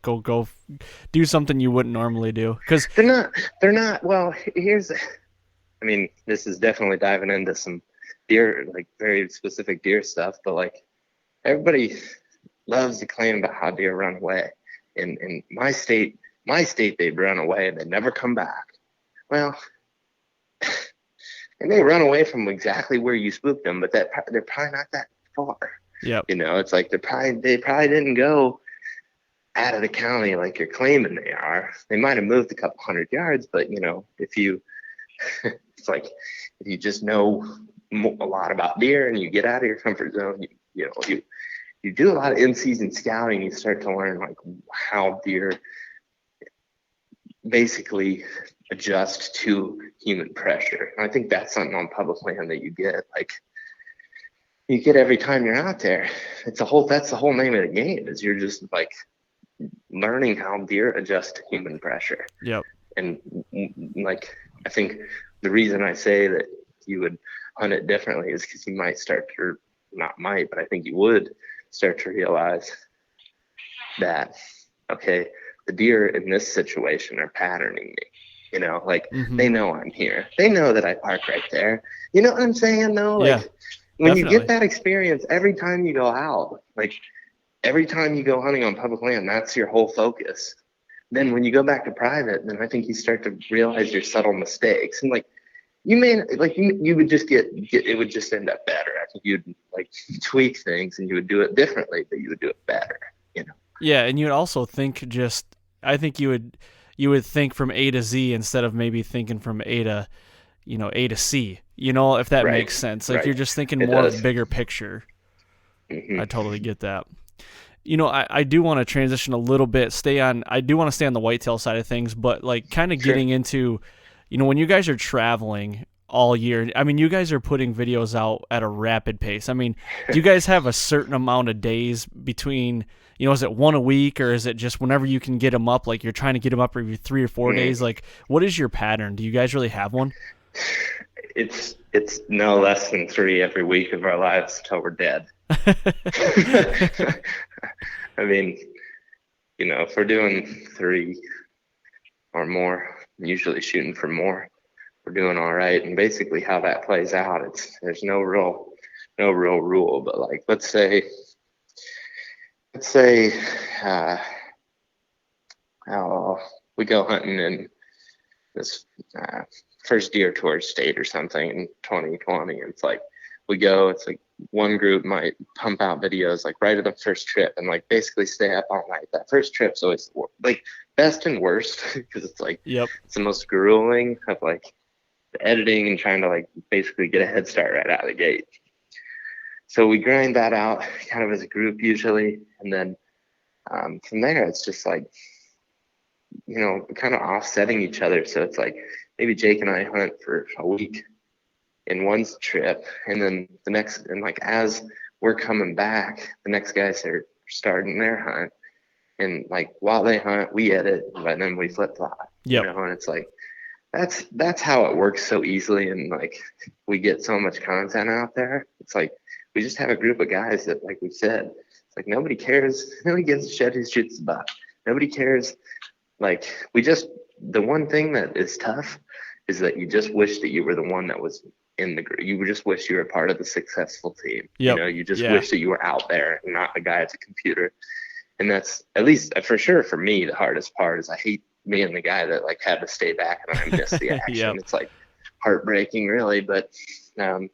go do something you wouldn't normally do. Cause they're not, well, this is definitely diving into some deer, like very specific deer stuff, but like everybody loves to claim about how deer run away. In my state, they'd run away and they'd never come back. Well, and they run away from exactly where you spooked them, but they're probably not that far. Yep. It's like they probably didn't go out of the county like you're claiming they are. They might have moved a couple 100 yards, but if you, it's like, if you just know a lot about deer and you get out of your comfort zone, you do a lot of in-season scouting, you start to learn like how deer basically adjust to human pressure. And I think that's something on public land that you get every time you're out there. That's the whole name of the game, is you're just like learning how deer adjust to human pressure. Yep. And like, I think the reason I say that you would hunt it differently is because you might but I think you would start to realize that, okay, the deer in this situation are patterning me, they know I'm here. They know that I park right there. You know what I'm saying? No, like, yeah, when definitely. you get that experience, every time you go out, like every time you go hunting on public land, that's your whole focus. Then when you go back to private, then I think you start to realize your subtle mistakes. And like, you would just it would just end up better. I think you'd like tweak things and you would do it differently, but you would do it better, Yeah. And you'd also think I think you would think from A to Z instead of maybe thinking from A to C, if that makes sense. Like, you're just thinking more of a bigger picture. Mm-hmm. I totally get that. I do want to transition a little bit, I do want to stay on the whitetail side of things, but like kind of getting into, when you guys are traveling all year, you guys are putting videos out at a rapid pace. Do you guys have a certain amount of days between, is it one a week, or is it just whenever you can get them up, like you're trying to get them up every 3 or 4 days? Like, what is your pattern? Do you guys really have one? It's no less than 3 every week of our lives until we're dead. If we're doing 3 or more, I'm usually shooting for more, we're doing all right. And basically how that plays out, there's no real rule, but like, let's say we go hunting in this first deer tour state or something in 2020. It's like, it's like one group might pump out videos like right at the first trip and like basically stay up all night. That first trip's always like best and worst, because it's like, yep, it's the most grueling of like the editing and trying to like basically get a head start right out of the gate. So we grind that out kind of as a group usually, and then from there it's just like, kind of offsetting each other. So it's like maybe Jake and I hunt for a week in one trip, and then the next, and like as we're coming back, the next guys are starting their hunt, and like while they hunt we edit, but then we flip flop. Yep. And it's like that's how it works so easily, and like we get so much content out there. It's like we just have a group of guys that, like we said, it's like nobody cares, nobody gives a shit who shoots the buck, nobody cares. Like the one thing that is tough is that you just wish that you were the one that was in the group. You just wish you were part of the successful team. Yep. You just wish that you were out there and not the guy at the computer. And that's, at least for sure for me, the hardest part is I hate being the guy that like had to stay back and I missed the action. Yep. It's like heartbreaking, really. But we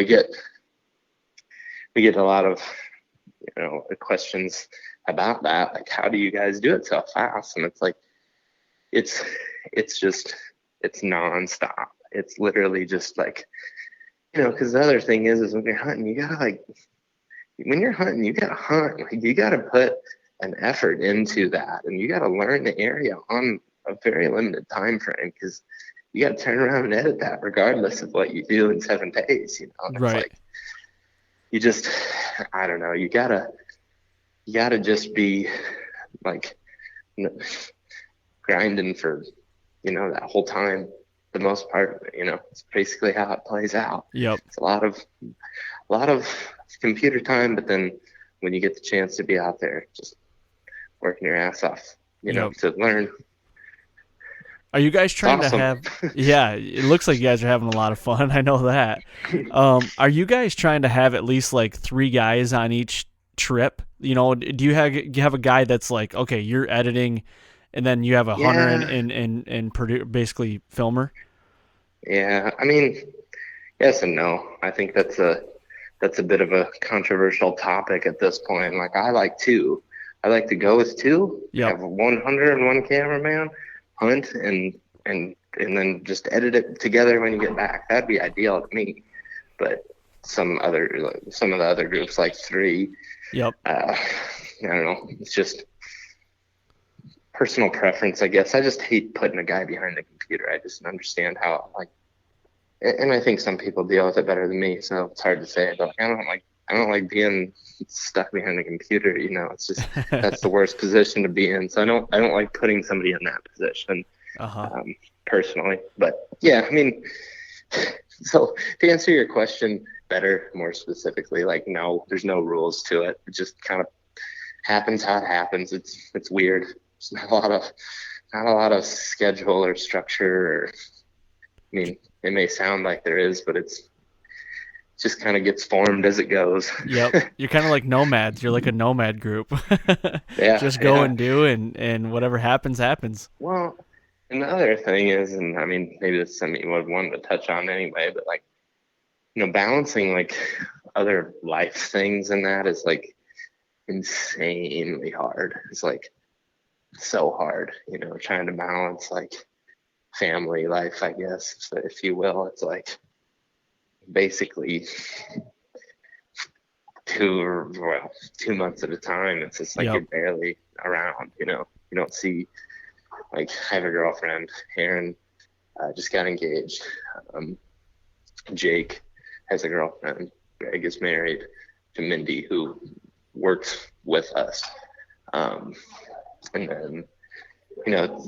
get a lot of questions about that, like, how do you guys do it so fast? And it's like it's nonstop. It's literally just like, because the other thing is when you're hunting, you gotta hunt. Like, you gotta put an effort into that, and you gotta learn the area on a very limited time frame, because you gotta turn around and edit that regardless of what you do in 7 days. And right. It's like, you just, I don't know. You gotta just be like grinding for that whole time. The most part, it's basically how it plays out. Yep. It's a lot of computer time, but then when you get the chance to be out there, just working your ass off, to learn. Are you guys trying awesome. to have? Yeah, it looks like you guys are having a lot of fun. I know that. Are you guys trying to have at least like 3 guys on each trip? Do you have a guy that's like, okay, you're editing, and then you have a hunter and basically filmer? Yeah, I mean, yes and no. I think that's a bit of a controversial topic at this point. Like, I like 2. I like to go with 2. Yep. Have 100 and 1 cameraman, hunt and then just edit it together when you get back. That'd be ideal to me. But some of the other groups like 3. Yep. I don't know. It's just personal preference, I guess. I just hate putting a guy behind the computer. I just understand how, like, and I think some people deal with it better than me, so it's hard to say. But I don't like being stuck behind the computer. It's just that's the worst position to be in. So I don't like putting somebody in that position, personally. But yeah, I mean, so to answer your question better, more specifically, like, no, there's no rules to it. It just kind of happens how it happens. It's weird. There's not a lot of schedule or structure. I mean, it may sound like there is, but it's just kind of gets formed as it goes. Yep. You're kind of like nomads. You're like a nomad group. Yeah. Just go and do, and whatever happens. Well, and the other thing is, and I mean, maybe this is something you would want to touch on anyway, but like, balancing like other life things and that is like insanely hard. It's like so hard, trying to balance like family life, I guess, if you will. It's like basically 2 months at a time. It's just like, yep. You're barely around, you don't see, like, I have a girlfriend, Erin, just got engaged. Jake has a girlfriend. Greg is married to Mindy, who works with us. And then,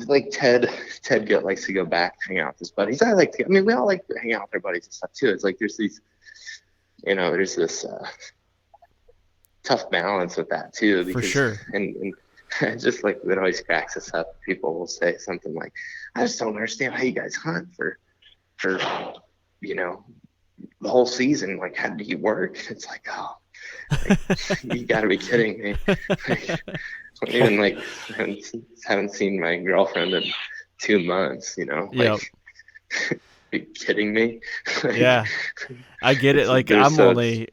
like Ted likes to go back, hang out with his buddies. We all like to hang out with our buddies and stuff too. It's like there's this tough balance with that too. Because, for sure. And just like, it always cracks us up. People will say something like, I just don't understand how you guys hunt for the whole season. Like, how do you work? It's like, you gotta be kidding me. Even like, haven't seen my girlfriend in 2 months, like, yep. Are you kidding me? Yeah, I get it. Like, I'm only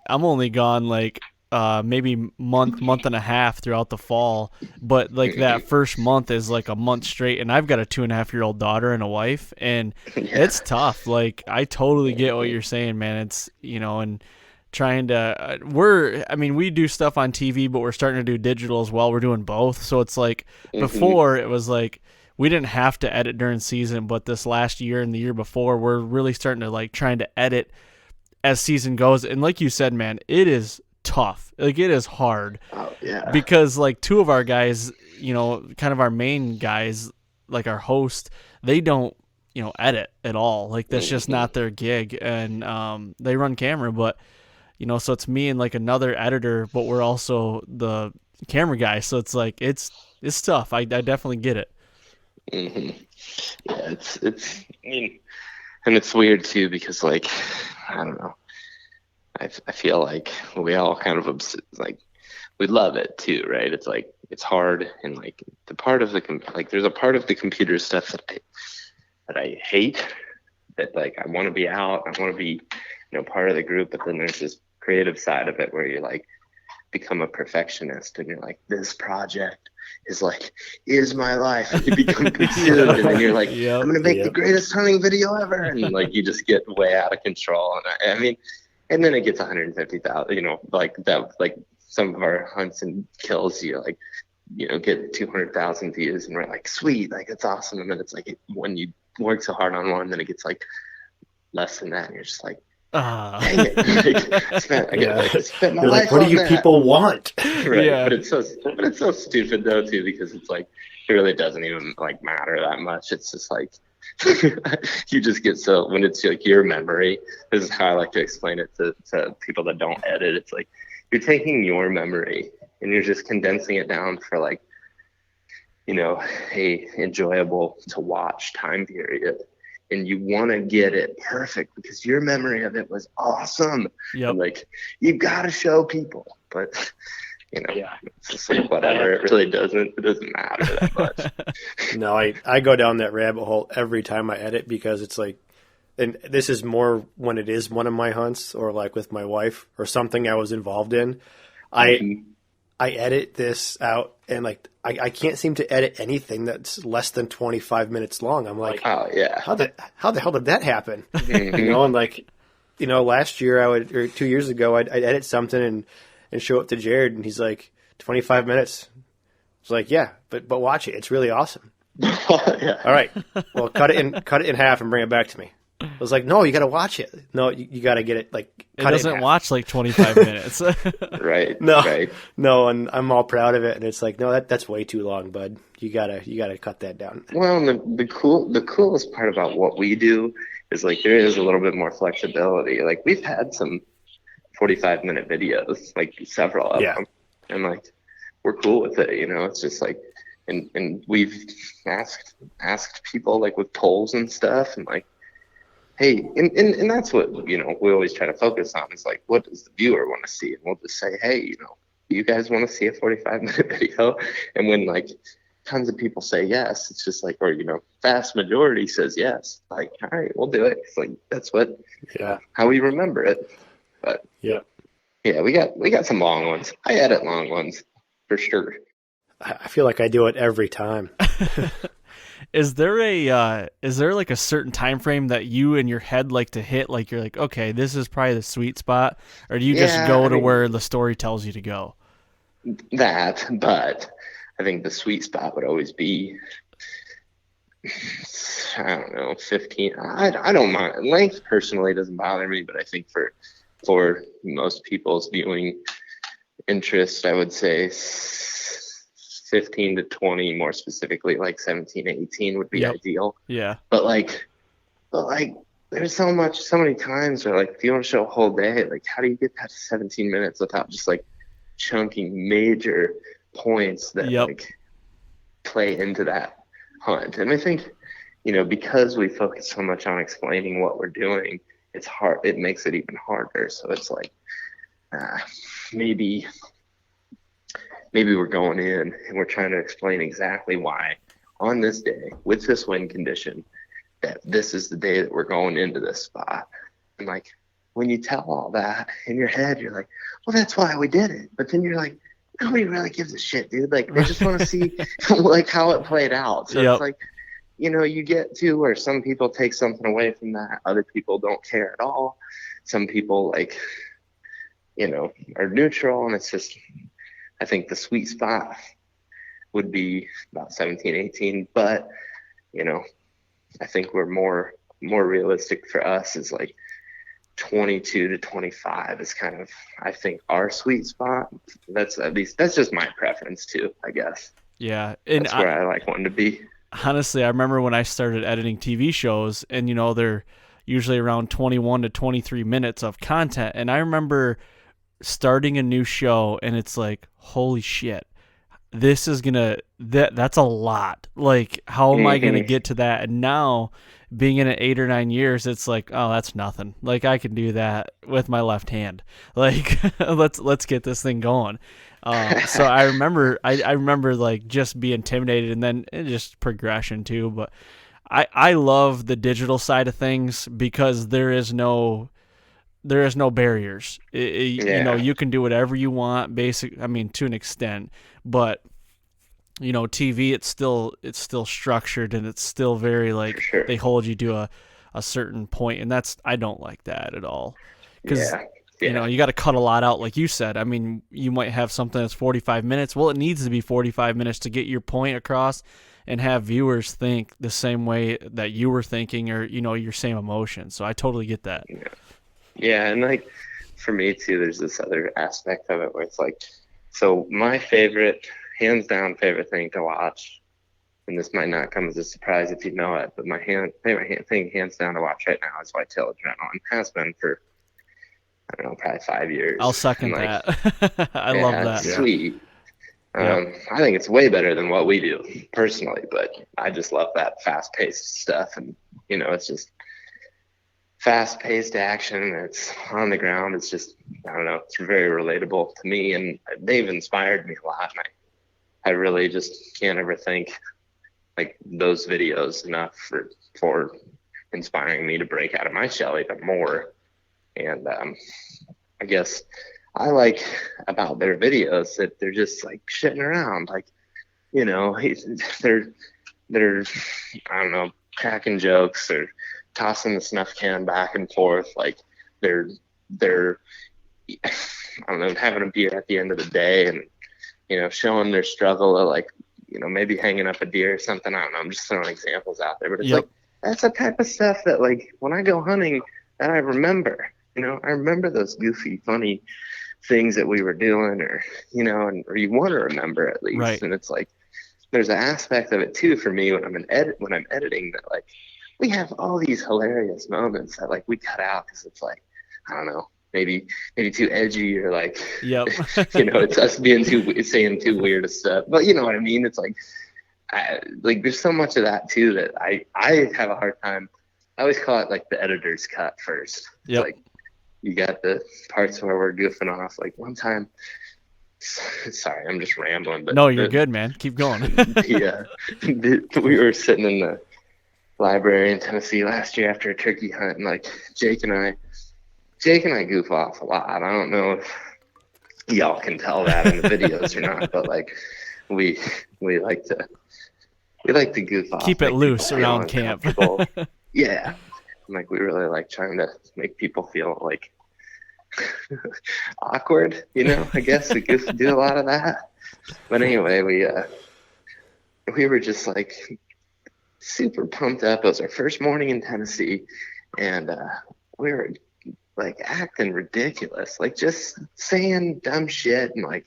gone like maybe month and a half throughout the fall, but like that first month is like a month straight, and I've got a 2.5-year-old daughter and a wife, and it's tough. Like, I totally get what you're saying, man. It's and trying to we do stuff on TV, but we're starting to do digital as well. We're doing both, so it's like before it was like we didn't have to edit during season, but this last year and the year before, we're really starting to like trying to edit as season goes. And like you said, man, it is tough. Like, it is hard. Oh yeah. Because like 2 of our guys, kind of our main guys, like our host, they don't, edit at all. Like that's just not their gig. And they run camera, but so it's me and like another editor, but we're also the camera guy. So it's like it's tough. I definitely get it. Mm-hmm. Yeah, it's I mean, and it's weird too because like I don't know. I feel like we all kind of like we love it too, right? It's like it's hard, and like the part of the like there's a part of the computer stuff that I hate, that like I want to be out, I want to be part of the group, but then there's this creative side of it where you like become a perfectionist and you're like, this project is my life, and you become consumed and then you're like, I'm gonna make the greatest hunting video ever, and like you just get way out of control. And I mean, and then it gets 150,000, like that, like some of our hunts and kills, get 200,000 views, and we're like, sweet, like it's awesome. And then it's like when you work so hard on one, then it gets like less than that, and you're just like, dang it! I spent my life what on do you that. people want? Right, yeah. But it's so stupid though too, because it's like it really doesn't even like matter that much. It's just like you just get so when it's like your memory. This is how I like to explain it to people that don't edit. It's like you're taking your memory and you're just condensing it down for like a enjoyable to watch time period. And you want to get it perfect because your memory of it was awesome. Yep. And like you got to show people, but it's just like whatever. It really doesn't matter that much. No, I go down that rabbit hole every time I edit, because it's like, and this is more when it is one of my hunts or like with my wife or something I was involved in. I edit this out, and like I can't seem to edit anything that's less than 25 minutes long. I'm like, oh yeah, how the hell did that happen? And like, last year or 2 years ago, I'd edit something and show it to Jared, and he's like, 25 minutes. It's like, yeah, but watch it. It's really awesome. Yeah. All right, well, cut it in half and bring it back to me. I was like, no, you got to watch it. No, you got to get it like cut. It doesn't watch like 25 minutes. Right. No, right. No, and I'm all proud of it. And it's like, no, that's way too long, bud. You gotta cut that down. Well, the coolest part about what we do is like there is a little bit more flexibility. Like we've had some 45-minute videos, like several of them, and like we're cool with it. It's just like, and we've asked people like with polls and stuff, and like, hey, and that's what, we always try to focus on is like, what does the viewer want to see? And we'll just say, hey, do you guys want to see a 45-minute video? And when like tons of people say yes, it's just like, or, vast majority says yes, like, all right, we'll do it. It's like, that's what, how we remember it. But yeah, we got some long ones. I edit long ones for sure. I feel like I do it every time. Is there like a certain time frame that you in your head like to hit? Like you're like, okay, this is probably the sweet spot, or do you just go to where the story tells you to go? That, but I think the sweet spot would always be, I don't know, 15. I don't mind length personally, doesn't bother me, but I think for most people's viewing interest, I would say 15 to 20, more specifically, like 17 to 18 would be ideal. Yeah. But there's so many times where like, if you want to show a whole day, like how do you get that to 17 minutes without just like chunking major points that like play into that hunt? And I think, because we focus so much on explaining what we're doing, it's hard. It makes it even harder. So it's like, maybe we're going in and we're trying to explain exactly why on this day with this wind condition that this is the day that we're going into this spot. And like when you tell all that in your head, you're like, well, that's why we did it. But then you're like, nobody really gives a shit, dude. Like they just want to see like how it played out. So it's like, you get to where some people take something away from that. Other people don't care at all. Some people like, are neutral, and it's just, I think the sweet spot would be about 17, 18, but, I think we're more realistic for us is like 22 to 25 is kind of, I think, our sweet spot. That's just my preference too, I guess. Yeah. And that's where I like wanting to be. honestly, I remember when I started editing TV shows, and they're usually around 21 to 23 minutes of content, and I remember starting a new show, and it's like, holy shit, this is that's a lot. Like, how am I gonna get to that? And now, being in it 8 or 9 years, it's like, oh, that's nothing. Like, I can do that with my left hand. Like, let's get this thing going. So I remember like just be intimidated, and then just progression too. But I love the digital side of things because there is no barriers. You can do whatever you want, to an extent, but TV, it's still structured, and it's still very like, sure. They hold you to a certain point, and I don't like that at all. Because you got to cut a lot out, like you said. I mean, you might have something that's 45 minutes. Well, it needs to be 45 minutes to get your point across and have viewers think the same way that you were thinking, or your same emotion. So I totally get that. Yeah, and like for me too, there's this other aspect of it where it's like, so my hands down favorite thing to watch, and this might not come as a surprise if you know it, but my favorite thing hands down to watch right now is Whitetail Adrenaline. Has been for, I don't know, probably 5 years. I'll second that. I love that. Sweet. I think it's way better than what we do personally, but I just love that fast-paced stuff, and it's just fast-paced action. It's on the ground. It's just, I don't know, it's very relatable to me, and they've inspired me a lot. And I really just can't ever thank like those videos enough for inspiring me to break out of my shell even more. And I guess I like about their videos that they're just like shitting around, like, they're I don't know, cracking jokes or tossing the snuff can back and forth, like they're I don't know, having a beer at the end of the day, and showing their struggle of like, maybe hanging up a deer or something. I don't know, I'm just throwing examples out there, but it's like, that's the type of stuff that, like, when I go hunting, that I remember. I remember those goofy, funny things that we were doing, or or you want to remember at least. Right. And it's like, there's an aspect of it too for me when I'm editing, that like, we have all these hilarious moments that like we cut out because it's like, I don't know, maybe too edgy, or like, it's us saying too weird of stuff. But you know what I mean? It's like, there's so much of that too that I have a hard time. I always call it like the editor's cut first. Yep. Like, you got the parts where we're goofing off. Like one time, sorry, I'm just rambling. But no, you're good, man. Keep going. We were sitting in the library in Tennessee last year after a turkey hunt, and like Jake and I goof off a lot. I don't know if y'all can tell that in the videos or not, but like we like to goof off. Keep it loose around camp. Yeah. Like, we really like trying to make people feel like awkward, I guess we do a lot of that. But anyway, we were just like super pumped up. It was our first morning in Tennessee, and we were like acting ridiculous, like just saying dumb shit and like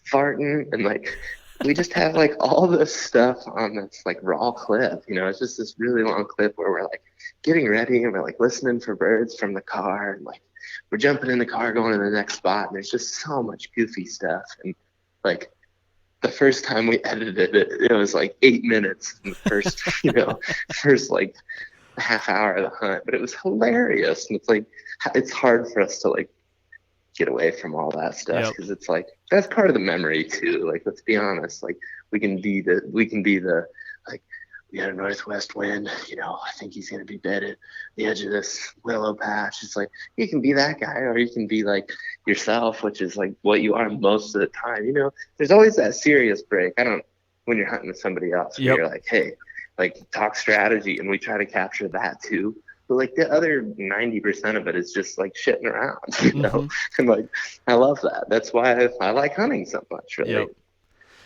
farting, and like we just have like all this stuff on this like raw clip. It's just this really long clip where we're like getting ready, and we're like listening for birds from the car, and like we're jumping in the car going to the next spot, and there's just so much goofy stuff. And like the first time we edited it, it was like 8 minutes in the first first like half hour of the hunt, but it was hilarious. And it's like, it's hard for us to like get away from all that stuff, because it's like, that's part of the memory too. Like, let's be honest, like we can be the like, we had a northwest wind, I think he's going to be dead at the edge of this willow patch. It's like, you can be that guy, or you can be like yourself, which is like what you are most of the time. There's always that serious break. When you're hunting with somebody else, you're like, hey, like, talk strategy, and we try to capture that too. But like the other 90% of it is just like shitting around, and like, I love that. That's why I like hunting so much, really. Yep.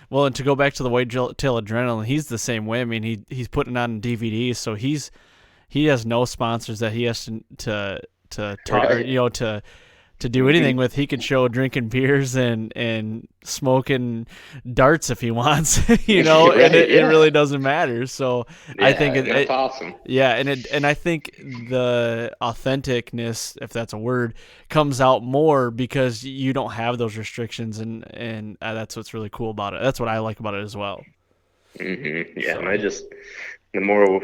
Well, and to go back to the Whitetail Adrenaline, he's the same way. I mean, he's putting on DVDs, so he has no sponsors that he has to talk, right. or, to do anything with. He could show drinking beers and smoking darts if he wants, you know, Right, and it yeah. really doesn't matter. So I think that's awesome. Yeah, and I think the authenticness, if that's a word, comes out more because you don't have those restrictions, and that's what's really cool about it. That's what I like about it as well. Mm-hmm. Yeah, So. and I just the more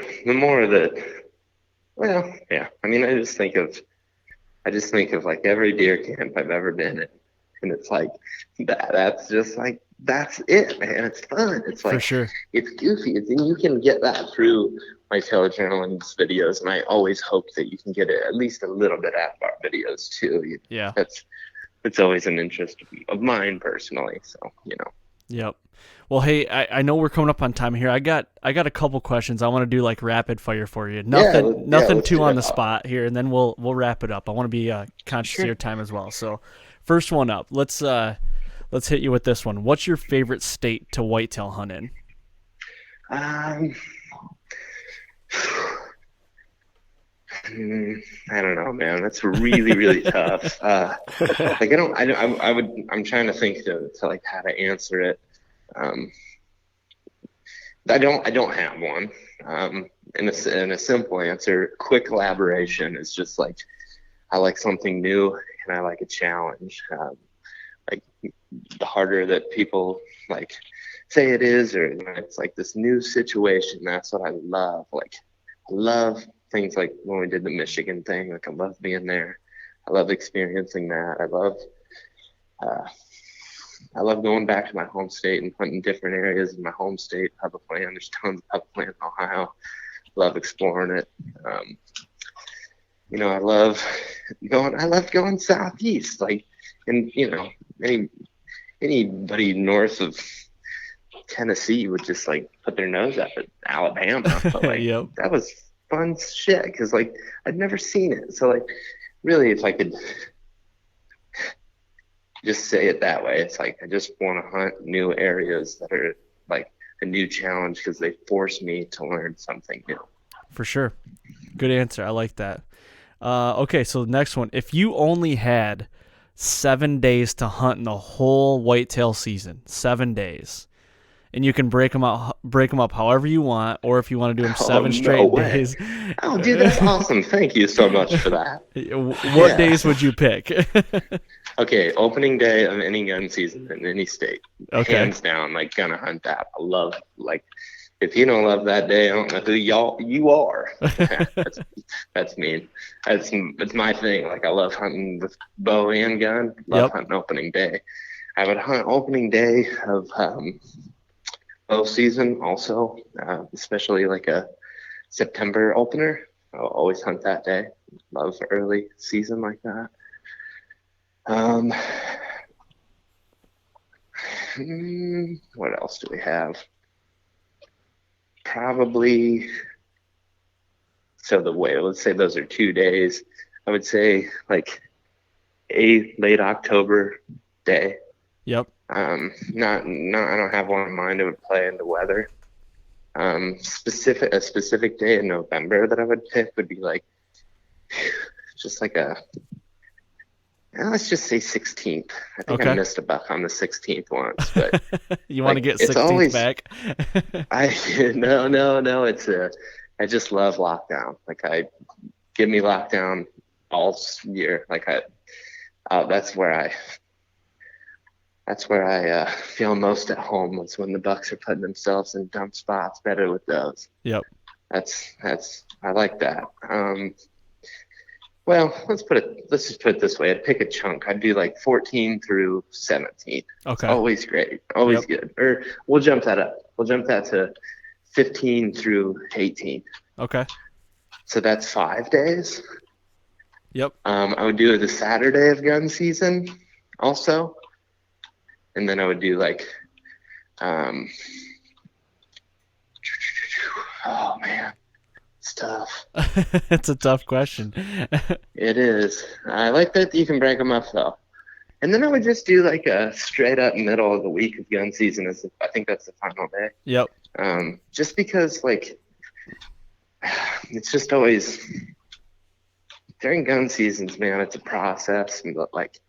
that, well, yeah. I mean, I just think of like every deer camp I've ever been in, and it's like that's just like that's it, man. It's fun. It's like For sure. it's goofy, and you can get that through Whitetail Journaling's videos, and I always hope that you can get it at least a little bit out of our videos too. Yeah. It's always an interest of mine personally. So Yep. Well, hey, I know we're coming up on time here. I got a couple questions. I want to do like rapid fire for you. Nothing let's too do on it. the spot here, and then we'll wrap it up. I want to be conscious of your time as well. So, first one up. Let's hit you with this one. What's your favorite state to whitetail hunt in? I don't know, man. That's really, really tough. I'm trying to think to like how to answer it. I don't have one. In a simple answer, quick collaboration is just like, I like something new and I like a challenge. Like the harder that people like say it is, or it's like this new situation. That's what I love. Like, I love things like when we did the Michigan thing. Like, I love being there. I love experiencing that. I love going back to my home state and hunting different areas in my home state. Public land. There's tons of public land in Ohio. Love exploring it. I love going southeast. Like, and anybody north of Tennessee would just like put their nose up at Alabama. But like, Yep. That was fun shit because like I'd never seen it. So like, really, if I could just say it that way, it's like I just want to hunt new areas that are like a new challenge because they force me to learn something new. For sure. Good answer. I like that. Okay, so the next one. If you only had 7 days to hunt in the whole whitetail season, 7 days, and you can break them up however you want, or if you want to do them seven straight days. Oh, dude, that's awesome. Thank you so much for that. What days would you pick? Okay, opening day of any gun season in any state. Okay. Hands down, like, gonna hunt that. I love, like, if you don't love that day, I don't know who you are. That's mean. It's my thing. Like, I love hunting with bow and gun. Love hunting opening day. I would hunt opening day of bow season also, especially like a September opener. I'll always hunt that day. Love early season like that. What else do we have? Probably, so let's say those are 2 days. I would say like a late October day. Yep. I don't have one in mind. It would play into weather. A specific day in November that I would pick would be like, just like let's just say 16th. I think I missed a buck on the 16th once, but you want to get 16th back? No. I just love lockdown. Like, give me lockdown all year. Like, that's where I feel most at home. It's when the bucks are putting themselves in dumb spots. Better with those. Yep. I like that. Well, let's just put it this way. I'd pick a chunk. I'd do like 14 through 17. Okay. It's always great. Always good. Or we'll jump that up. We'll jump that to 15 through 18. Okay. So that's 5 days. Yep. I would do the Saturday of gun season also. And then I would do like, oh man, it's tough. It's a tough question. It is. I like that you can break them up though. And then I would just do like a straight up middle of the week of gun season. I think that's the final day. Yep. Just because like, it's just always during gun seasons, man, it's a process. But like,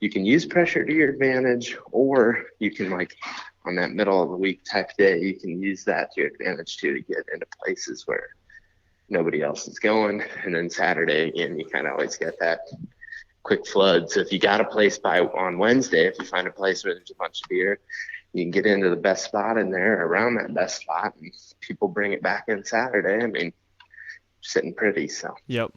you can use pressure to your advantage, or you can, like, on that middle of the week type day, you can use that to your advantage too, to get into places where nobody else is going. And then Saturday, again, you kind of always get that quick flood. So if you got a place on Wednesday, if you find a place where there's a bunch of deer, you can get into the best spot in there, around that best spot, and people bring it back in Saturday. I mean, sitting pretty. So Yep.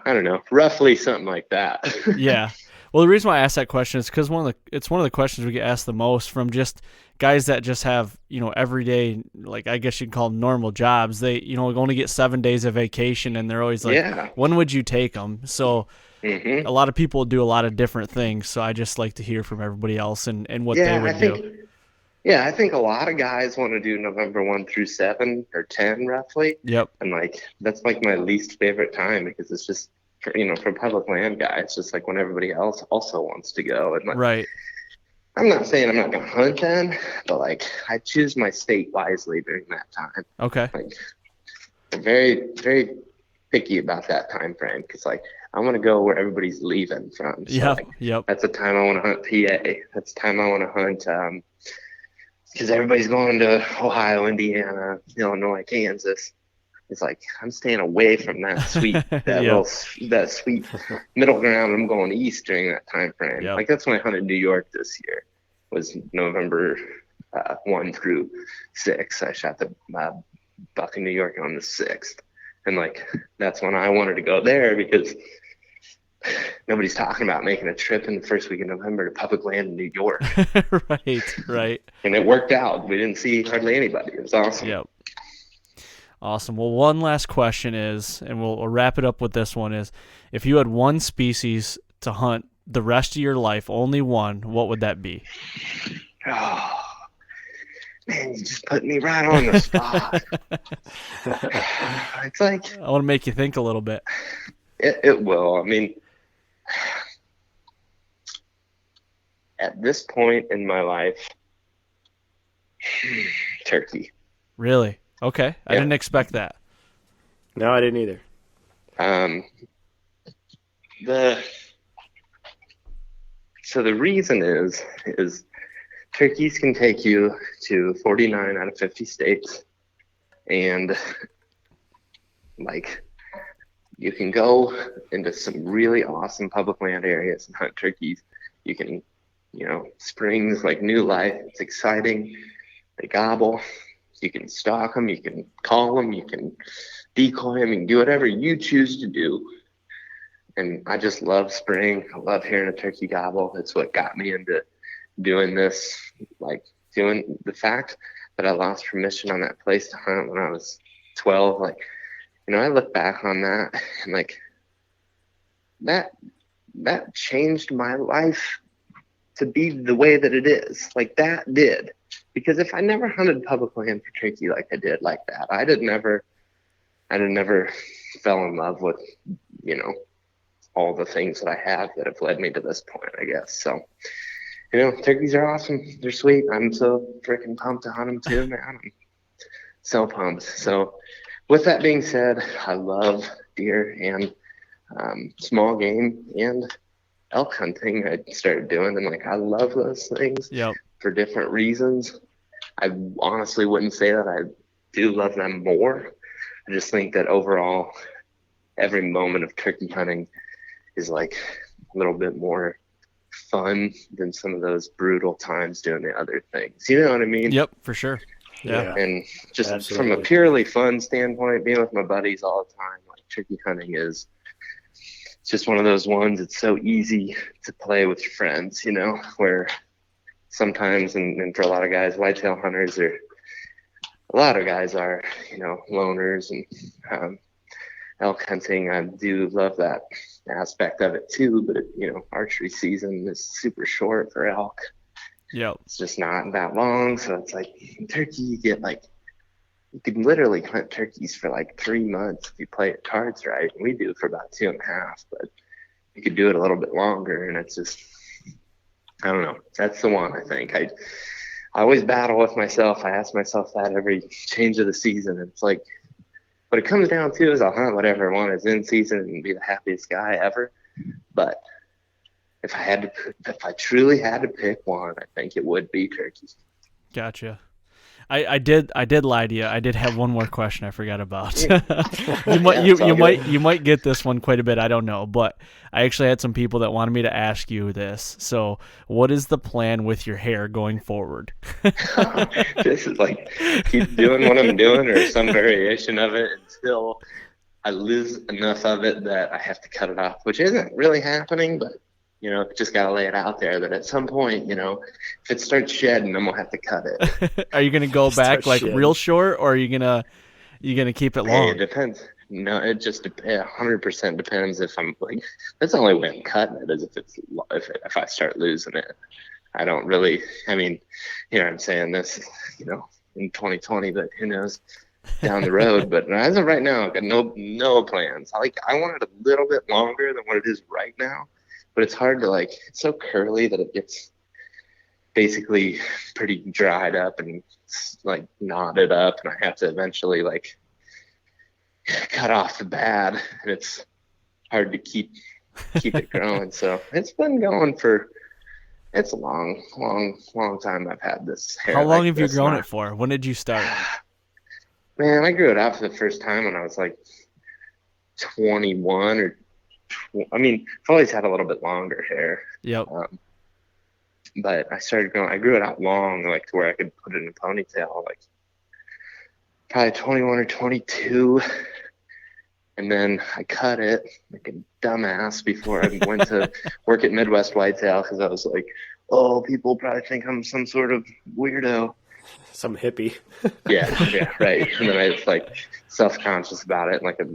I don't know, roughly something like that. Yeah. Well, the reason why I asked that question is because it's one of the questions we get asked the most from just guys that just have, everyday, like, I guess you'd call them normal jobs. They, only get 7 days of vacation, and they're always like, Yeah. when would you take them? So Mm-hmm. a lot of people do a lot of different things. So I just like to hear from everybody else and what they would do. Yeah, I think a lot of guys want to do November 1 through 7 or 10 roughly. Yep. And like, that's like my least favorite time, because it's just, for public land guys, just like when everybody else also wants to go. And like, Right. I'm not saying I'm not going to hunt then, but like, I choose my state wisely during that time. Okay. Like, I'm very, very picky about that time frame, because like, I want to go where everybody's leaving from. So Yep. That's the time I want to hunt PA. That's the time I want to hunt, because everybody's going to Ohio, Indiana, Illinois, Kansas. It's like, I'm staying away from that sweet, that sweet middle ground. I'm going east during that time frame. Yep. Like, that's when I hunted New York this year, was November 1 through 6. I shot the buck in New York on the 6th. And like, that's when I wanted to go there, because nobody's talking about making a trip in the first week of November to public land in New York. Right. And it worked out. We didn't see hardly anybody. It was awesome. Yep. Awesome. Well, one last question is, and we'll wrap it up with this one, is if you had one species to hunt the rest of your life, only one, what would that be? Oh, man, you just put me right on the spot. It's like, I want to make you think a little bit. It will. I mean, at this point in my life, turkey. Really? Okay. I didn't expect that. No, I didn't either. So the reason is turkeys can take you to 49 out of 50 states, and like, you can go into some really awesome public land areas and hunt turkeys. You can, springs like new life. It's exciting. They gobble. You can stalk them. You can call them. You can decoy them. You can do whatever you choose to do. And I just love spring. I love hearing a turkey gobble. It's what got me into doing this, like doing the fact that I lost permission on that place to hunt when I was 12. Like, I look back on that and like, that changed my life to be the way that it is. Like, that did. Because if I never hunted public land for turkey like I did like that, I'd have never fell in love with, all the things that I have that have led me to this point, I guess. So, turkeys are awesome. They're sweet. I'm so freaking pumped to hunt them too, man. I'm so pumped. So with that being said, I love deer and small game and elk hunting. I started doing, and like, I love those things for different reasons. I honestly wouldn't say that I do love them more. I just think that overall, every moment of turkey hunting is like a little bit more fun than some of those brutal times doing the other things. You know what I mean? Yep, for sure. Yeah. And just Absolutely. from a purely fun standpoint, being with my buddies all the time, like, turkey hunting is just one of those ones. It's so easy to play with your friends, where sometimes, and for a lot of guys, whitetail hunters are, a lot of guys are, loners, and elk hunting, I do love that aspect of it too, but archery season is super short for elk. Yep. It's just not that long. So it's like, turkey, you can literally hunt turkeys for like 3 months if you play your cards right. And we do for about 2.5, but you could do it a little bit longer. And it's just, I don't know. That's the one, I think. I always battle with myself. I ask myself that every change of the season. It's like, what it comes down to is I'll hunt whatever I want is in season and be the happiest guy ever. But if I truly had to pick one, I think it would be turkey. Gotcha. I did lie to you. I did have one more question I forgot about. You might get this one quite a bit. I don't know, but I actually had some people that wanted me to ask you this. So, what is the plan with your hair going forward? This is like keep doing what I'm doing, or some variation of it, until I lose enough of it that I have to cut it off, which isn't really happening, but. Just got to lay it out there that at some point, if it starts shedding, I'm going to have to cut it. Are you going to go back like shedding. real short, or are you going to keep it long? It depends. No, it just 100% depends if I'm like, that's the only way I'm cutting it is if I start losing it. I don't really, I'm saying this, in 2020, but who knows down the road. But as of right now, I've got no plans. I want it a little bit longer than what it is right now. But it's hard to it's so curly that it gets basically pretty dried up and knotted up, and I have to eventually cut off the bad, and it's hard to keep it growing. So it's been going it's a long time I've had this hair. How long have you grown it for? When did you start? Man, I grew it out for the first time when I was 21 or I've always had a little bit longer hair. Yep. But I grew it out long, to where I could put it in a ponytail, probably 21 or 22. And then I cut it like a dumbass before I went to work at Midwest Whitetail, because I was like, oh, people probably think I'm some sort of weirdo. Some hippie. yeah, right. And then I was self-conscious about it. Like a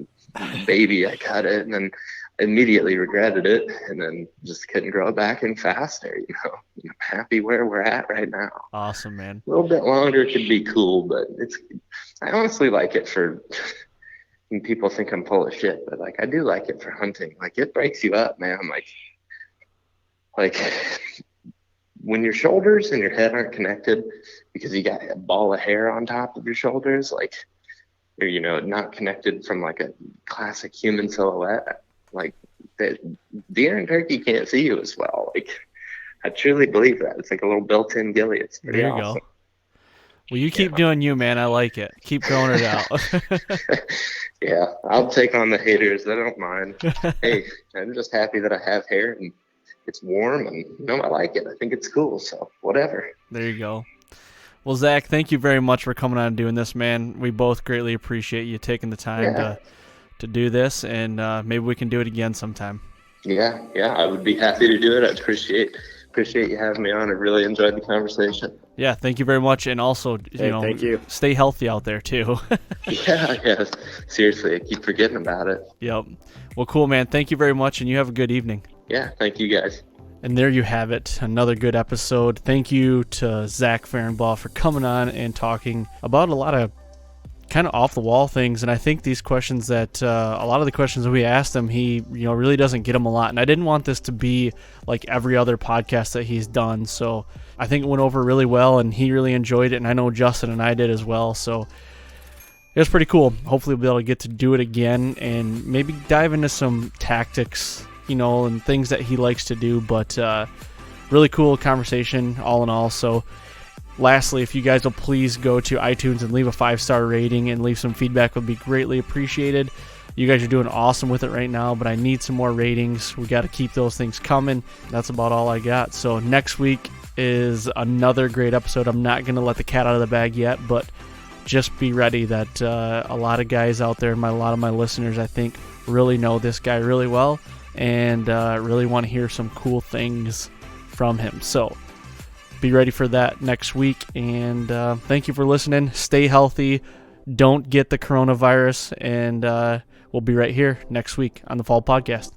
baby, I cut it, and then immediately regretted it, and then just couldn't grow it back in faster. I'm happy where we're at right now. Awesome, man. A little bit longer could be cool, but I honestly like it for and people think I'm full of shit, but I do like it for hunting. It breaks you up, man. When your shoulders and your head aren't connected because you got a ball of hair on top of your shoulders, or not connected from a classic human silhouette, the deer and turkey can't see you as well. I truly believe that. It's like a little built-in ghillie. It's pretty awesome. There you go. Well, you keep doing you, man. I like it. Keep growing it out. Yeah, I'll take on the haters. I don't mind. Hey, I'm just happy that I have hair and it's warm, and I like it. I think it's cool, so whatever. There you go. Well, Zach, thank you very much for coming on and doing this, man. We both greatly appreciate you taking the time to do this, and maybe we can do it again sometime. Yeah, I would be happy to do it. I appreciate you having me on. I really enjoyed the conversation. Yeah, thank you very much, and also, thank you. Stay healthy out there too. Yeah. Seriously, I keep forgetting about it. Yep. Well, cool, man. Thank you very much, and you have a good evening. Yeah, thank you guys. And there you have it, another good episode. Thank you to Zach Ferenbaugh for coming on and talking about a lot of kind of off-the-wall things. And I think these questions that, a lot of the questions that we asked him, he really doesn't get them a lot. And I didn't want this to be like every other podcast that he's done. So I think it went over really well, and he really enjoyed it. And I know Justin and I did as well. So it was pretty cool. Hopefully we'll be able to get to do it again and maybe dive into some tactics, and things that he likes to do, but really cool conversation all in all. So lastly, if you guys will please go to iTunes and leave a 5-star rating and leave some feedback, would be greatly appreciated. You guys are doing awesome with it right now, but I need some more ratings. We got to keep those things coming. That's about all I got. So next week is another great episode. I'm not going to let the cat out of the bag yet, but just be ready that a lot of guys out there, a lot of my listeners, I think, really know this guy really well, and really want to hear some cool things from him. So be ready for that next week, and thank you for listening. Stay healthy. Don't get the coronavirus, and we'll be right here next week on the Fall Podcast.